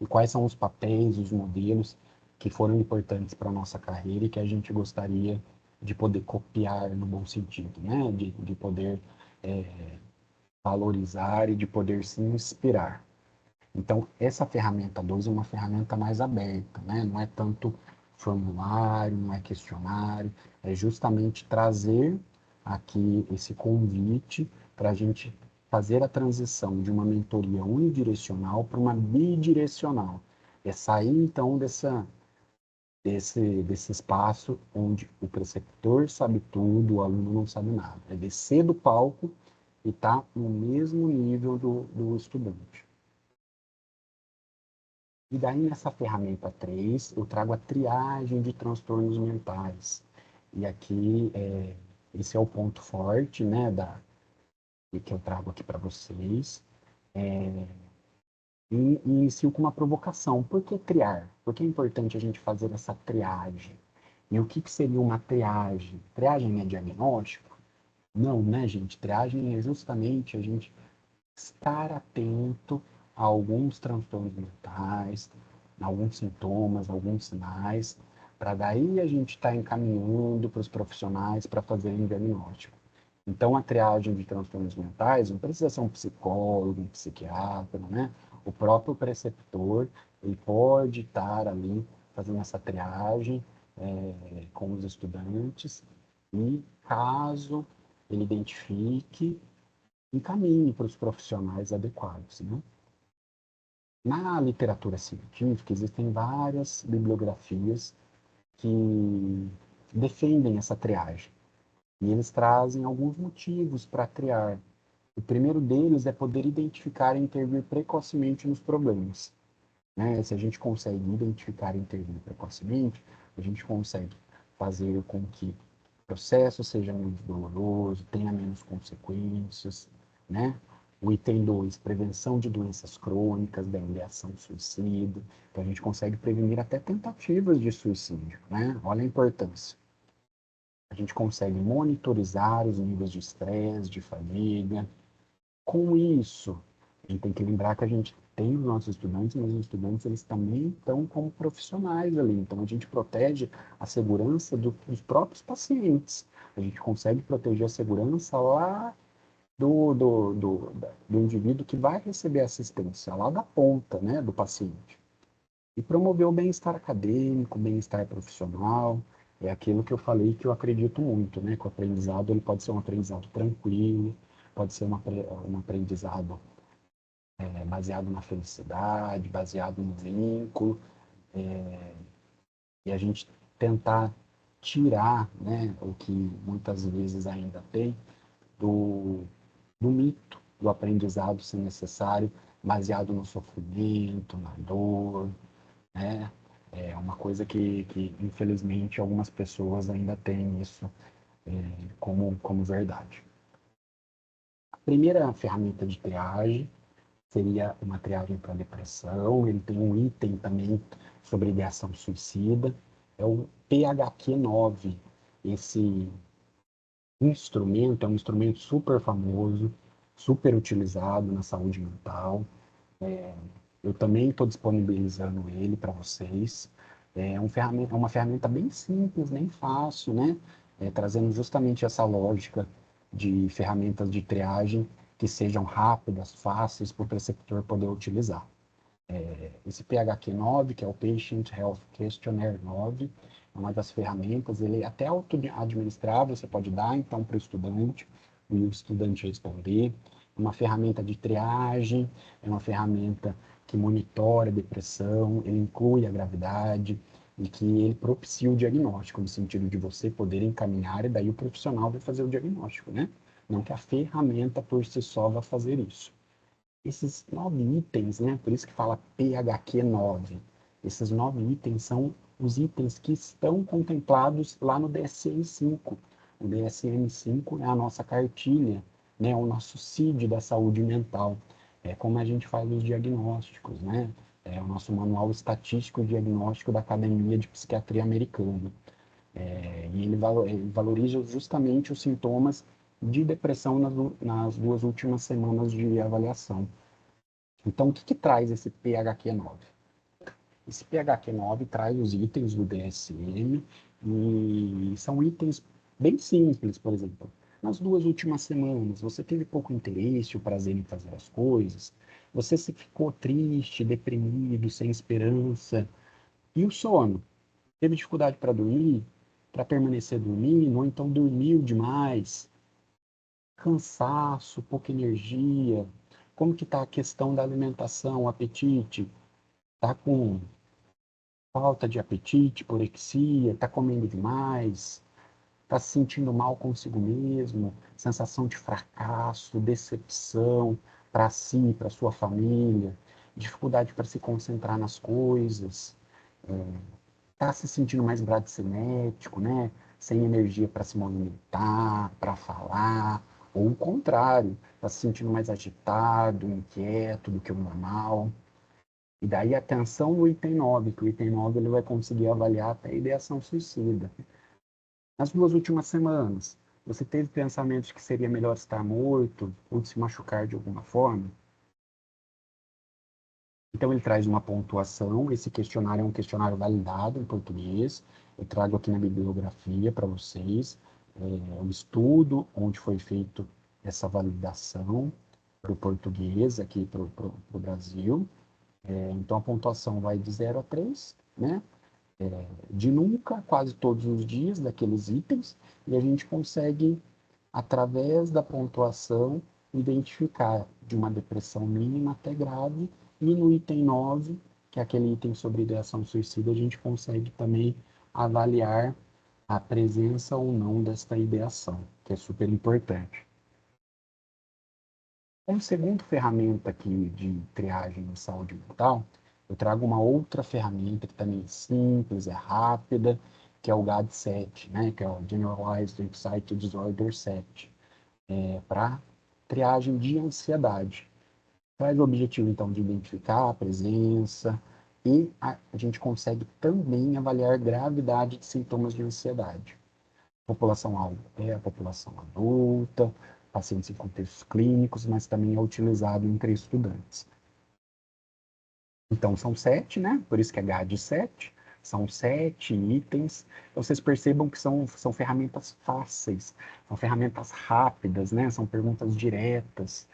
E quais são os papéis, os modelos que foram importantes para a nossa carreira e que a gente gostaria de poder copiar no bom sentido, né? De poder valorizar e de poder se inspirar. Então, essa ferramenta 12 é uma ferramenta mais aberta, né? Não é tanto formulário, não é questionário, é justamente trazer aqui esse convite para a gente fazer a transição de uma mentoria unidirecional para uma bidirecional. É sair, então, desse espaço onde o preceptor sabe tudo, o aluno não sabe nada. É descer do palco e estar no mesmo nível do estudante. E daí, nessa ferramenta 3 eu trago a triagem de transtornos mentais. E aqui, esse é o ponto forte, né, que eu trago aqui para vocês. E inicio com uma provocação. Por que triar? Por que é importante a gente fazer essa triagem? E o que seria uma triagem? Triagem é diagnóstico? Não, né, gente? Triagem é justamente a gente estar atento a alguns transtornos mentais, alguns sintomas, alguns sinais, para daí a gente estar encaminhando para os profissionais para fazerem diagnóstico. Então, a triagem de transtornos mentais não precisa ser um psicólogo, um psiquiatra, né? O próprio preceptor, ele pode estar ali fazendo essa triagem com os estudantes e, caso ele identifique, encaminhe para os profissionais adequados, né? Na literatura científica, existem várias bibliografias que defendem essa triagem. E eles trazem alguns motivos para triar. O primeiro deles é poder identificar e intervir precocemente nos problemas, né? Se a gente consegue identificar e intervir precocemente, a gente consegue fazer com que o processo seja menos doloroso, tenha menos consequências, né? O item 2, prevenção de doenças crônicas, da ideação suicida. Então, a gente consegue prevenir até tentativas de suicídio, né? Olha a importância. A gente consegue monitorizar os níveis de estresse, de fadiga. Com isso, a gente tem que lembrar que a gente tem os nossos estudantes, mas os estudantes eles também estão como profissionais ali. Então, a gente protege a segurança dos próprios pacientes. A gente consegue proteger a segurança lá do indivíduo que vai receber assistência, lá da ponta, né, do paciente. E promover o bem-estar acadêmico, o bem-estar profissional, é aquilo que eu falei que eu acredito muito, né? Que o aprendizado ele pode ser um aprendizado tranquilo, pode ser um aprendizado baseado na felicidade, baseado no vínculo, e a gente tentar tirar, né, o que muitas vezes ainda tem do, do mito do aprendizado ser necessário, baseado no sofrimento, na dor, né? É uma coisa que infelizmente, algumas pessoas ainda têm isso como verdade. A primeira ferramenta de triagem seria uma triagem para depressão. Ele tem um item também sobre ideação suicida. É o PHQ-9. Esse instrumento é um instrumento super famoso. super utilizado na saúde mental. Eu também estou disponibilizando ele para vocês. É uma ferramenta bem simples, bem fácil, né? Trazendo justamente essa lógica de ferramentas de triagem que sejam rápidas, fáceis para o preceptor poder utilizar. Esse PHQ-9, que é o Patient Health Questionnaire 9, é uma das ferramentas, ele é até auto-administrável, você pode dar então para o estudante responder. É uma ferramenta de triagem, é uma ferramenta que monitora a depressão, ele inclui a gravidade e que ele propicia o diagnóstico, no sentido de você poder encaminhar e daí o profissional vai fazer o diagnóstico, né? Não que a ferramenta por si só vá fazer isso. Esses 9 itens, né? Por isso que fala PHQ 9. Esses 9 itens são os itens que estão contemplados lá no DSM-5. O DSM-5 é a nossa cartilha, né? O nosso CID da saúde mental. É como a gente faz os diagnósticos, né? É o nosso manual estatístico e diagnóstico da Academia de Psiquiatria Americana. E ele valoriza justamente os sintomas de depressão nas 2 últimas semanas de avaliação. Então, o que traz esse PHQ-9? Esse PHQ-9 traz os itens do DSM e são itens bem simples, por exemplo. Nas 2 últimas semanas, você teve pouco interesse ou prazer em fazer as coisas, você se ficou triste, deprimido, sem esperança. E o sono? Teve dificuldade para dormir, para permanecer dormindo, ou então dormiu demais, cansaço, pouca energia. Como que está a questão da alimentação, o apetite? Está com falta de apetite, porexia, está comendo demais, está se sentindo mal consigo mesmo, sensação de fracasso, decepção para si, para sua família, dificuldade para se concentrar nas coisas, está se sentindo mais bradicinético, né? Sem energia para se movimentar, para falar, ou o contrário, está se sentindo mais agitado, inquieto do que o normal. E daí atenção no item 9, que o item 9 ele vai conseguir avaliar até a ideação suicida. Nas 2 últimas semanas, você teve pensamentos que seria melhor estar morto ou de se machucar de alguma forma? Então ele traz uma pontuação, esse questionário é um questionário validado em português, eu trago aqui na bibliografia para vocês, o estudo onde foi feito essa validação para o português aqui para o Brasil. Então a pontuação vai de 0 a 3, né? De nunca, quase todos os dias daqueles itens, e a gente consegue, através da pontuação, identificar de uma depressão mínima até grave, e no item 9, que é aquele item sobre ideação suicida, a gente consegue também avaliar a presença ou não desta ideação, que é super importante. Como segunda ferramenta aqui de triagem em saúde mental, eu trago uma outra ferramenta que também é simples, é rápida, que é o GAD-7, né? Que é o Generalized Anxiety Disorder 7, para triagem de ansiedade. Traz o objetivo, então, de identificar a presença e a gente consegue também avaliar gravidade de sintomas de ansiedade. População-alvo é a população adulta, pacientes em contextos clínicos, mas também é utilizado entre estudantes. Então, são 7, né? Por isso que é GAD-7. São 7 itens. Então, vocês percebam que são ferramentas fáceis, são ferramentas rápidas, né? São perguntas diretas,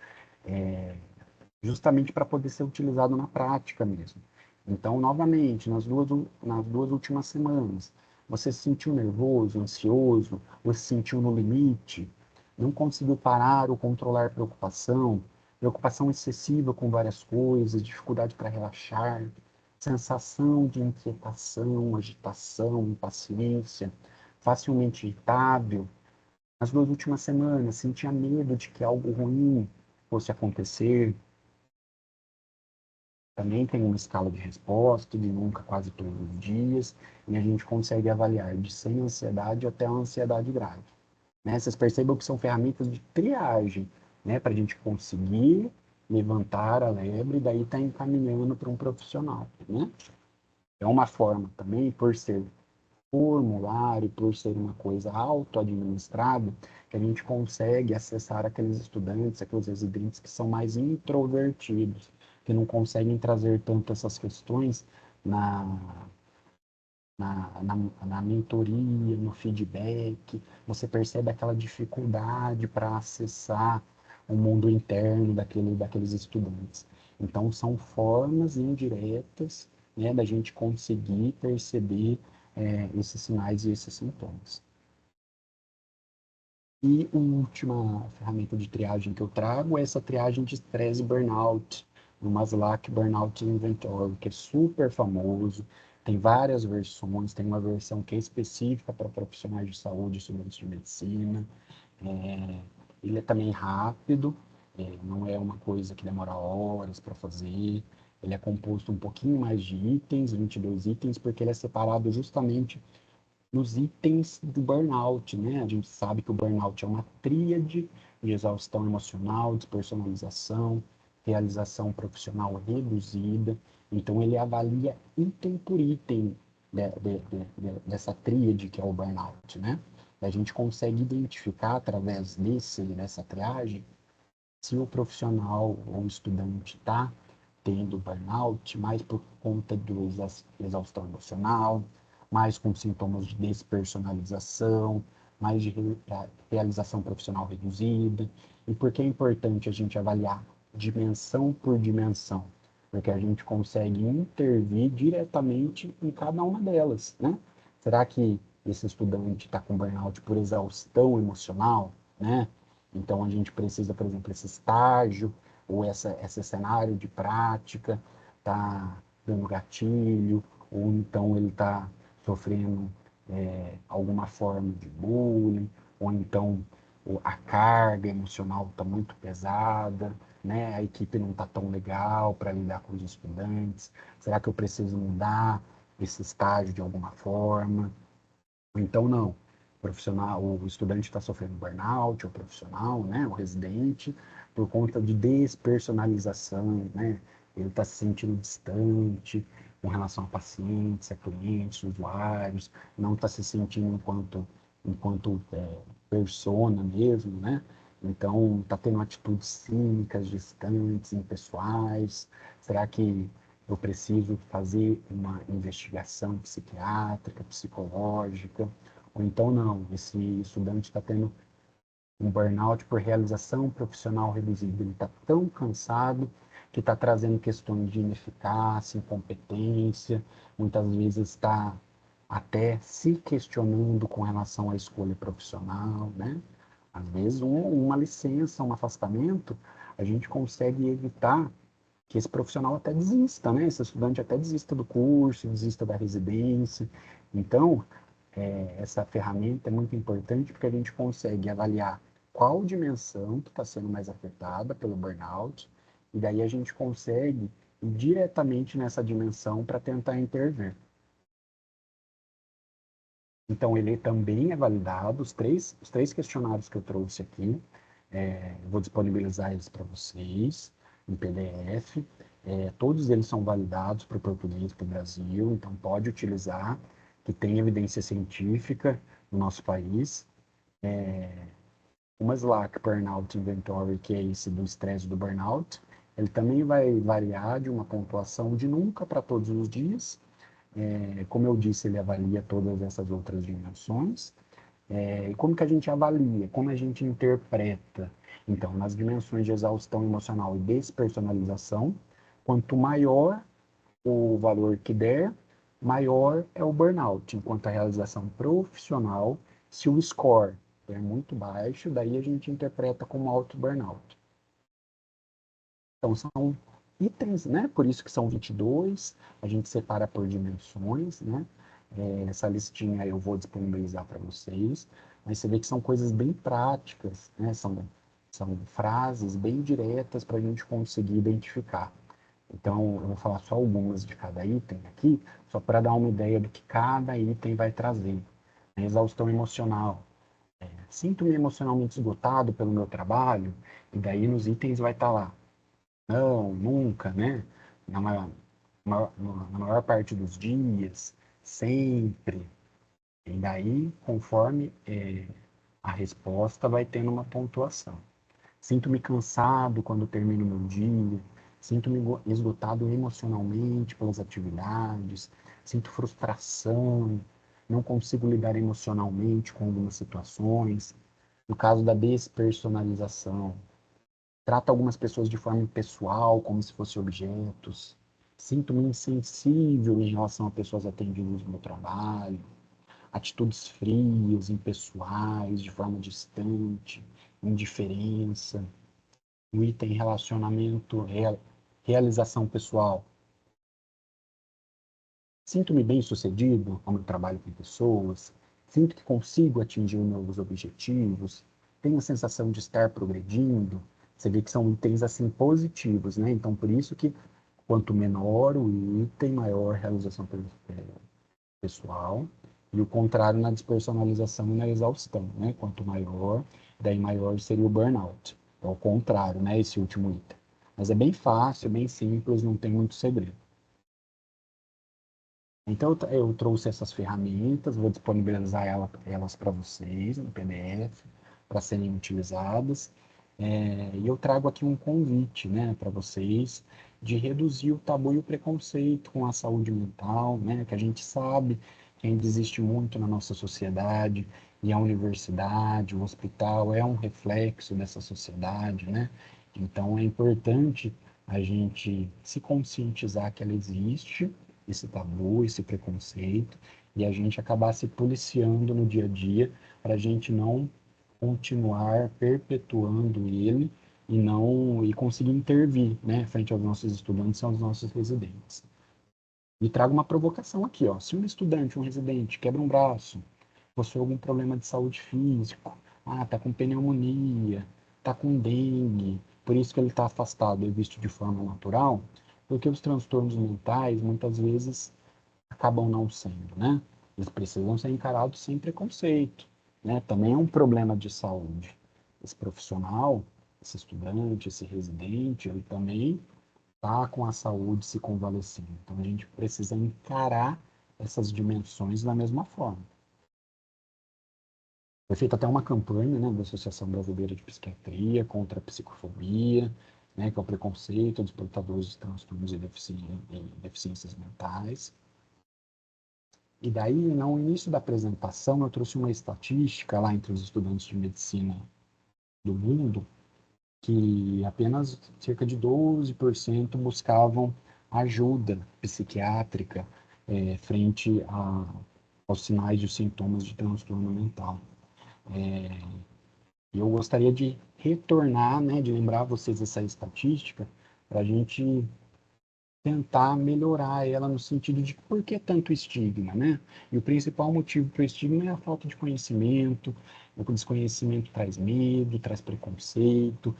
justamente para poder ser utilizado na prática mesmo. Então, novamente, nas duas últimas semanas, você se sentiu nervoso, ansioso, ou se sentiu no limite, não conseguiu parar ou controlar preocupação, preocupação excessiva com várias coisas, dificuldade para relaxar, sensação de inquietação, agitação, impaciência, facilmente irritável. Nas 2 últimas semanas, sentia medo de que algo ruim fosse acontecer, também tem uma escala de resposta, de nunca, quase todos os dias, e a gente consegue avaliar de sem ansiedade até uma ansiedade grave. Né? Vocês percebam que são ferramentas de triagem, né? Para a gente conseguir levantar a lebre e daí estar encaminhando para um profissional. Né? É uma forma também, por ser formulário, por ser uma coisa auto-administrada, que a gente consegue acessar aqueles estudantes, aqueles residentes que são mais introvertidos, que não conseguem trazer tanto essas questões na, na mentoria, no feedback. Você percebe aquela dificuldade para acessar o mundo interno daqueles estudantes. Então, são formas indiretas, né, da gente conseguir perceber esses sinais e esses sintomas. E a última ferramenta de triagem que eu trago é essa triagem de estresse e burnout, no Maslach Burnout Inventory, que é super famoso, tem várias versões, tem uma versão que é específica para profissionais de saúde e estudantes de medicina. É, ele é também rápido, não é uma coisa que demora horas para fazer. Ele é composto um pouquinho mais de itens, 22 itens, porque ele é separado justamente nos itens do burnout, né? A gente sabe que o burnout é uma tríade de exaustão emocional, despersonalização, realização profissional reduzida. Então, ele avalia item por item dessa tríade que é o burnout, né? A gente consegue identificar através dessa triagem se o profissional ou o estudante está tendo burnout, mais por conta do exaustão emocional, mais com sintomas de despersonalização, mais de realização profissional reduzida. E por que é importante a gente avaliar dimensão por dimensão? Porque a gente consegue intervir diretamente em cada uma delas, né? Será que esse estudante está com burnout por exaustão emocional, né? Então, a gente precisa, por exemplo, esse estágio ou esse cenário de prática está dando gatilho, ou então ele está sofrendo alguma forma de bullying, ou então a carga emocional está muito pesada, né? A equipe não está tão legal para lidar com os estudantes. Será que eu preciso mudar esse estágio de alguma forma? Então, não. O profissional, o estudante está sofrendo burnout, o profissional, né, o residente, por conta de despersonalização, né? Ele está se sentindo distante com relação a pacientes, a clientes, usuários, não está se sentindo enquanto persona mesmo, né? Então, está tendo atitudes cínicas, distantes, impessoais. Será que eu preciso fazer uma investigação psiquiátrica, psicológica, ou então não, esse estudante está tendo um burnout por realização profissional reduzida, ele está tão cansado que está trazendo questões de ineficácia, incompetência, muitas vezes está até se questionando com relação à escolha profissional, né? Às vezes, uma licença, um afastamento, a gente consegue evitar que esse profissional até desista, né? Esse estudante até desista do curso, desista da residência. Então, essa ferramenta é muito importante porque a gente consegue avaliar qual dimensão que está sendo mais afetada pelo burnout, e daí a gente consegue ir diretamente nessa dimensão para tentar intervir. Então, ele também é validado, os três questionários que eu trouxe aqui, vou disponibilizar eles para vocês em PDF. Todos eles são validados para o português para o Brasil, então pode utilizar, que tem evidência científica no nosso país. O Maslach Burnout Inventory, que é esse do estresse do burnout, ele também vai variar de uma pontuação de nunca para todos os dias. Como eu disse, ele avalia todas essas outras dimensões. E como que a gente avalia? Como a gente interpreta? Então, nas dimensões de exaustão emocional e despersonalização, quanto maior o valor que der, maior é o burnout. Enquanto a realização profissional, se o score é muito baixo, daí a gente interpreta como alto burnout. Então, são itens, né? Por isso que são 22, a gente separa por dimensões, né? Essa listinha eu vou disponibilizar para vocês, mas você vê que são coisas bem práticas, né? São frases bem diretas para a gente conseguir identificar. Então, eu vou falar só algumas de cada item aqui, só para dar uma ideia do que cada item vai trazer. Exaustão emocional. Sinto-me emocionalmente esgotado pelo meu trabalho, e daí nos itens vai estar lá. Não, nunca, né? Na maior, na maior parte dos dias, sempre. E daí, conforme a resposta, vai tendo uma pontuação. Sinto-me cansado quando termino meu dia, sinto-me esgotado emocionalmente pelas atividades, sinto frustração, não consigo lidar emocionalmente com algumas situações. No caso da despersonalização, trata algumas pessoas de forma impessoal, como se fossem objetos. Sinto-me insensível em relação a pessoas atendidas no meu trabalho, atitudes frias, impessoais, de forma distante, indiferença. O item relacionamento, realização pessoal. Sinto-me bem-sucedido ao meu trabalho com pessoas, sinto que consigo atingir meus objetivos, tenho a sensação de estar progredindo. Você vê que são itens assim positivos, né? Então, por isso que quanto menor o item, maior a realização pessoal, e o contrário na despersonalização e na exaustão, né? Quanto maior, daí maior seria o burnout. É o contrário, né? Esse último item. Mas é bem fácil, bem simples, não tem muito segredo. Então, eu trouxe essas ferramentas, vou disponibilizar elas para vocês no PDF, para serem utilizadas. E eu trago aqui um convite, né, para vocês de reduzir o tabu e o preconceito com a saúde mental, né, que a gente sabe que ainda existe muito na nossa sociedade, e a universidade, o hospital é um reflexo dessa sociedade, né? Então, é importante a gente se conscientizar que ela existe, esse tabu, esse preconceito, e a gente acabar se policiando no dia a dia para a gente não continuar perpetuando ele e conseguir intervir, né, frente aos nossos estudantes e aos nossos residentes. E trago uma provocação aqui, ó. Se um estudante, um residente, quebra um braço, possui algum problema de saúde físico, tá com pneumonia, tá com dengue, por isso que ele está afastado e visto de forma natural, porque os transtornos mentais muitas vezes acabam não sendo, né? Eles precisam ser encarados sem preconceito, né? Também é um problema de saúde. Esse profissional, esse estudante, esse residente, ele também está com a saúde se convalecendo. Então a gente precisa encarar essas dimensões da mesma forma. Foi feita até uma campanha, né, da Associação Brasileira de Psiquiatria contra a psicofobia, né, que é o preconceito dos portadores de transtornos e deficiências mentais. E daí, no início da apresentação, eu trouxe uma estatística lá entre os estudantes de medicina do mundo, que apenas cerca de 12% buscavam ajuda psiquiátrica frente aos sinais e sintomas de transtorno mental. E eu gostaria de retornar, né, de lembrar vocês essa estatística, para a gente tentar melhorar ela no sentido de por que tanto estigma, né? E o principal motivo para o estigma é a falta de conhecimento, o desconhecimento traz medo, traz preconceito,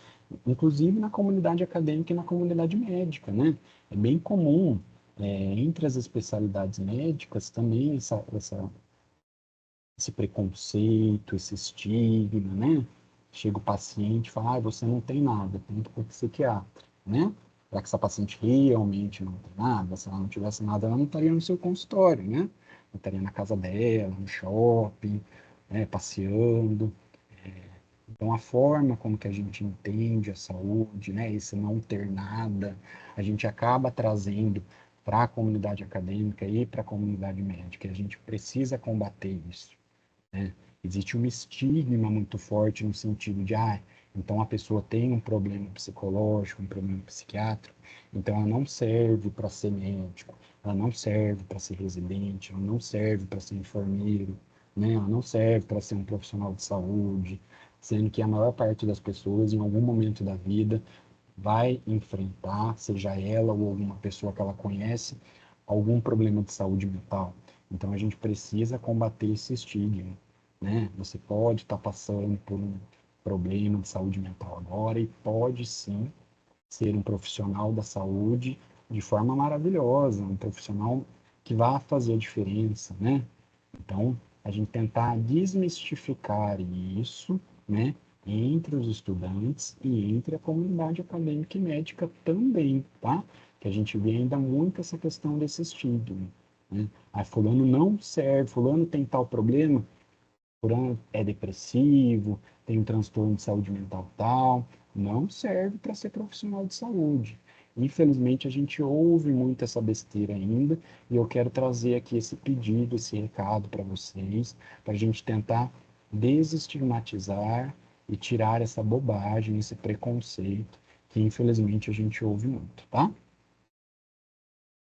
inclusive na comunidade acadêmica e na comunidade médica, né? É bem comum, entre as especialidades médicas também esse preconceito, esse estigma, né? Chega o paciente e fala, você não tem nada, tem que ir para o psiquiatra, né? Será que essa paciente realmente não tem nada? Se ela não tivesse nada, ela não estaria no seu consultório, né? Ela estaria na casa dela, no shopping, né? Passeando. Então, a forma como que a gente entende a saúde, né? Esse não ter nada, a gente acaba trazendo para a comunidade acadêmica e para a comunidade médica. E a gente precisa combater isso, né? Existe um estigma muito forte no sentido de, então a pessoa tem um problema psicológico, um problema psiquiátrico, então ela não serve para ser médico, ela não serve para ser residente, ela não serve para ser enfermeiro, né? Ela não serve para ser um profissional de saúde, sendo que a maior parte das pessoas, em algum momento da vida, vai enfrentar, seja ela ou alguma pessoa que ela conhece, algum problema de saúde mental. Então a gente precisa combater esse estigma, né? Você pode estar passando por um problema de saúde mental agora e pode sim ser um profissional da saúde de forma maravilhosa, um profissional que vai fazer a diferença, né? Então, a gente tentar desmistificar isso, né, entre os estudantes e entre a comunidade acadêmica e médica também, tá? Que a gente vê ainda muito essa questão desse estigma, né? Ah, fulano não serve, fulano tem tal problema, fulano é depressivo, tem um transtorno de saúde mental tal, não serve para ser profissional de saúde. Infelizmente, a gente ouve muito essa besteira ainda, e eu quero trazer aqui esse pedido, esse recado para vocês, para a gente tentar desestigmatizar e tirar essa bobagem, esse preconceito que infelizmente a gente ouve muito, tá?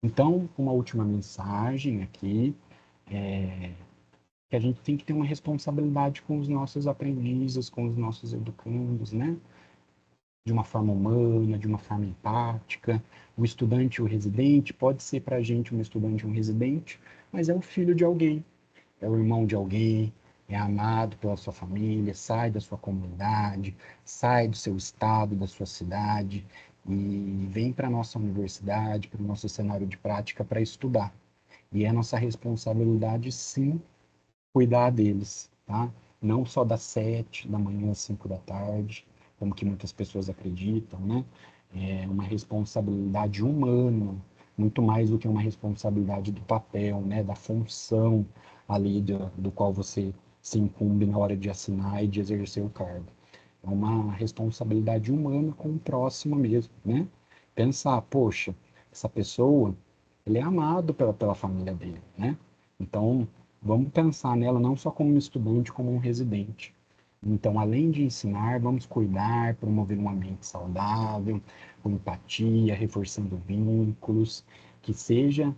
Então, uma última mensagem aqui, que a gente tem que ter uma responsabilidade com os nossos aprendizes, com os nossos educandos, né? De uma forma humana, de uma forma empática. O estudante e o residente pode ser para a gente um estudante e um residente, mas é o filho de alguém, é o irmão de alguém, é amado pela sua família, sai da sua comunidade, sai do seu estado, da sua cidade e vem para a nossa universidade, para o nosso cenário de prática para estudar. E é nossa responsabilidade, sim, cuidar deles, tá? Não só das 7 da manhã às 5 da tarde, como que muitas pessoas acreditam, né? É uma responsabilidade humana, muito mais do que uma responsabilidade do papel, né? Da função ali do qual você se incumbe na hora de assinar e de exercer o cargo. É uma responsabilidade humana com o próximo mesmo, né? Pensar, poxa, essa pessoa, ele é amado pela família dele, né? Então, vamos pensar nela não só como um estudante, como um residente. Então, além de ensinar, vamos cuidar, promover um ambiente saudável, com empatia, reforçando vínculos, que seja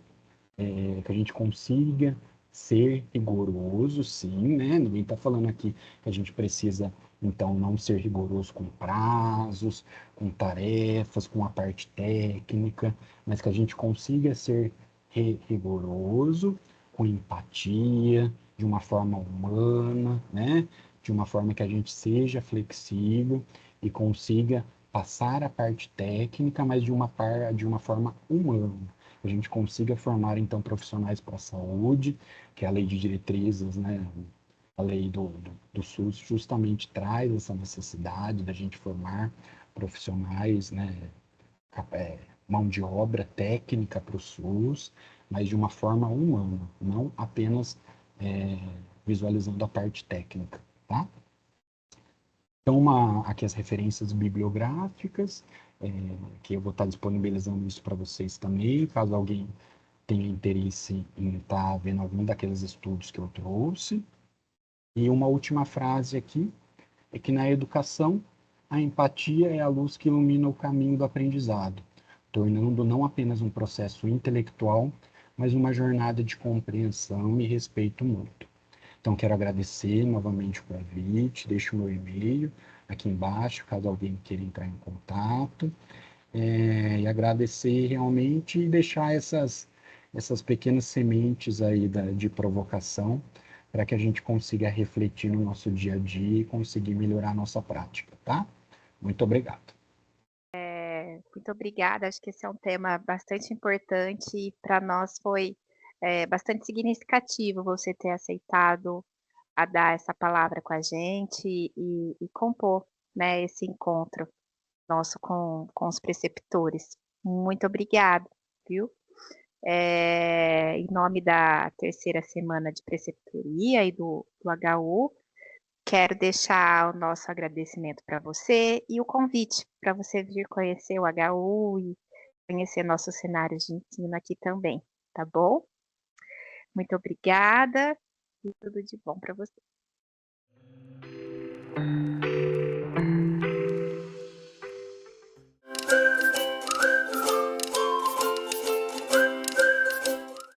que a gente consiga ser rigoroso, sim, né? Ninguém está falando aqui que a gente precisa, então, não ser rigoroso com prazos, com tarefas, com a parte técnica, mas que a gente consiga ser rigoroso, com empatia, de uma forma humana, né? De uma forma que a gente seja flexível e consiga passar a parte técnica, mas de uma forma humana, a gente consiga formar então profissionais para a saúde, que é a lei de diretrizes, né? A lei do SUS justamente traz essa necessidade da gente formar profissionais, né? Mão de obra técnica para o SUS, mas de uma forma humana, não apenas é, visualizando a parte técnica, tá? Então, aqui as referências bibliográficas, é, que eu vou estar disponibilizando isso para vocês também, caso alguém tenha interesse em estar vendo algum daqueles estudos que eu trouxe. E uma última frase aqui é que na educação a empatia é a luz que ilumina o caminho do aprendizado, tornando não apenas um processo intelectual, mas uma jornada de compreensão e respeito mútuo. Então, quero agradecer novamente o convite, deixo o meu e-mail aqui embaixo, caso alguém queira entrar em contato, e agradecer realmente e deixar essas pequenas sementes aí de provocação para que a gente consiga refletir no nosso dia a dia e conseguir melhorar a nossa prática, tá? Muito obrigado. Muito obrigada, acho que esse é um tema bastante importante e para nós foi, bastante significativo você ter aceitado a dar essa palavra com a gente e compor, né, esse encontro nosso com os preceptores. Muito obrigada, viu. Em nome da terceira semana de preceptoria e do HU, quero deixar o nosso agradecimento para você e o convite para você vir conhecer o HU e conhecer nossos cenários de ensino aqui também, tá bom? Muito obrigada e tudo de bom para você.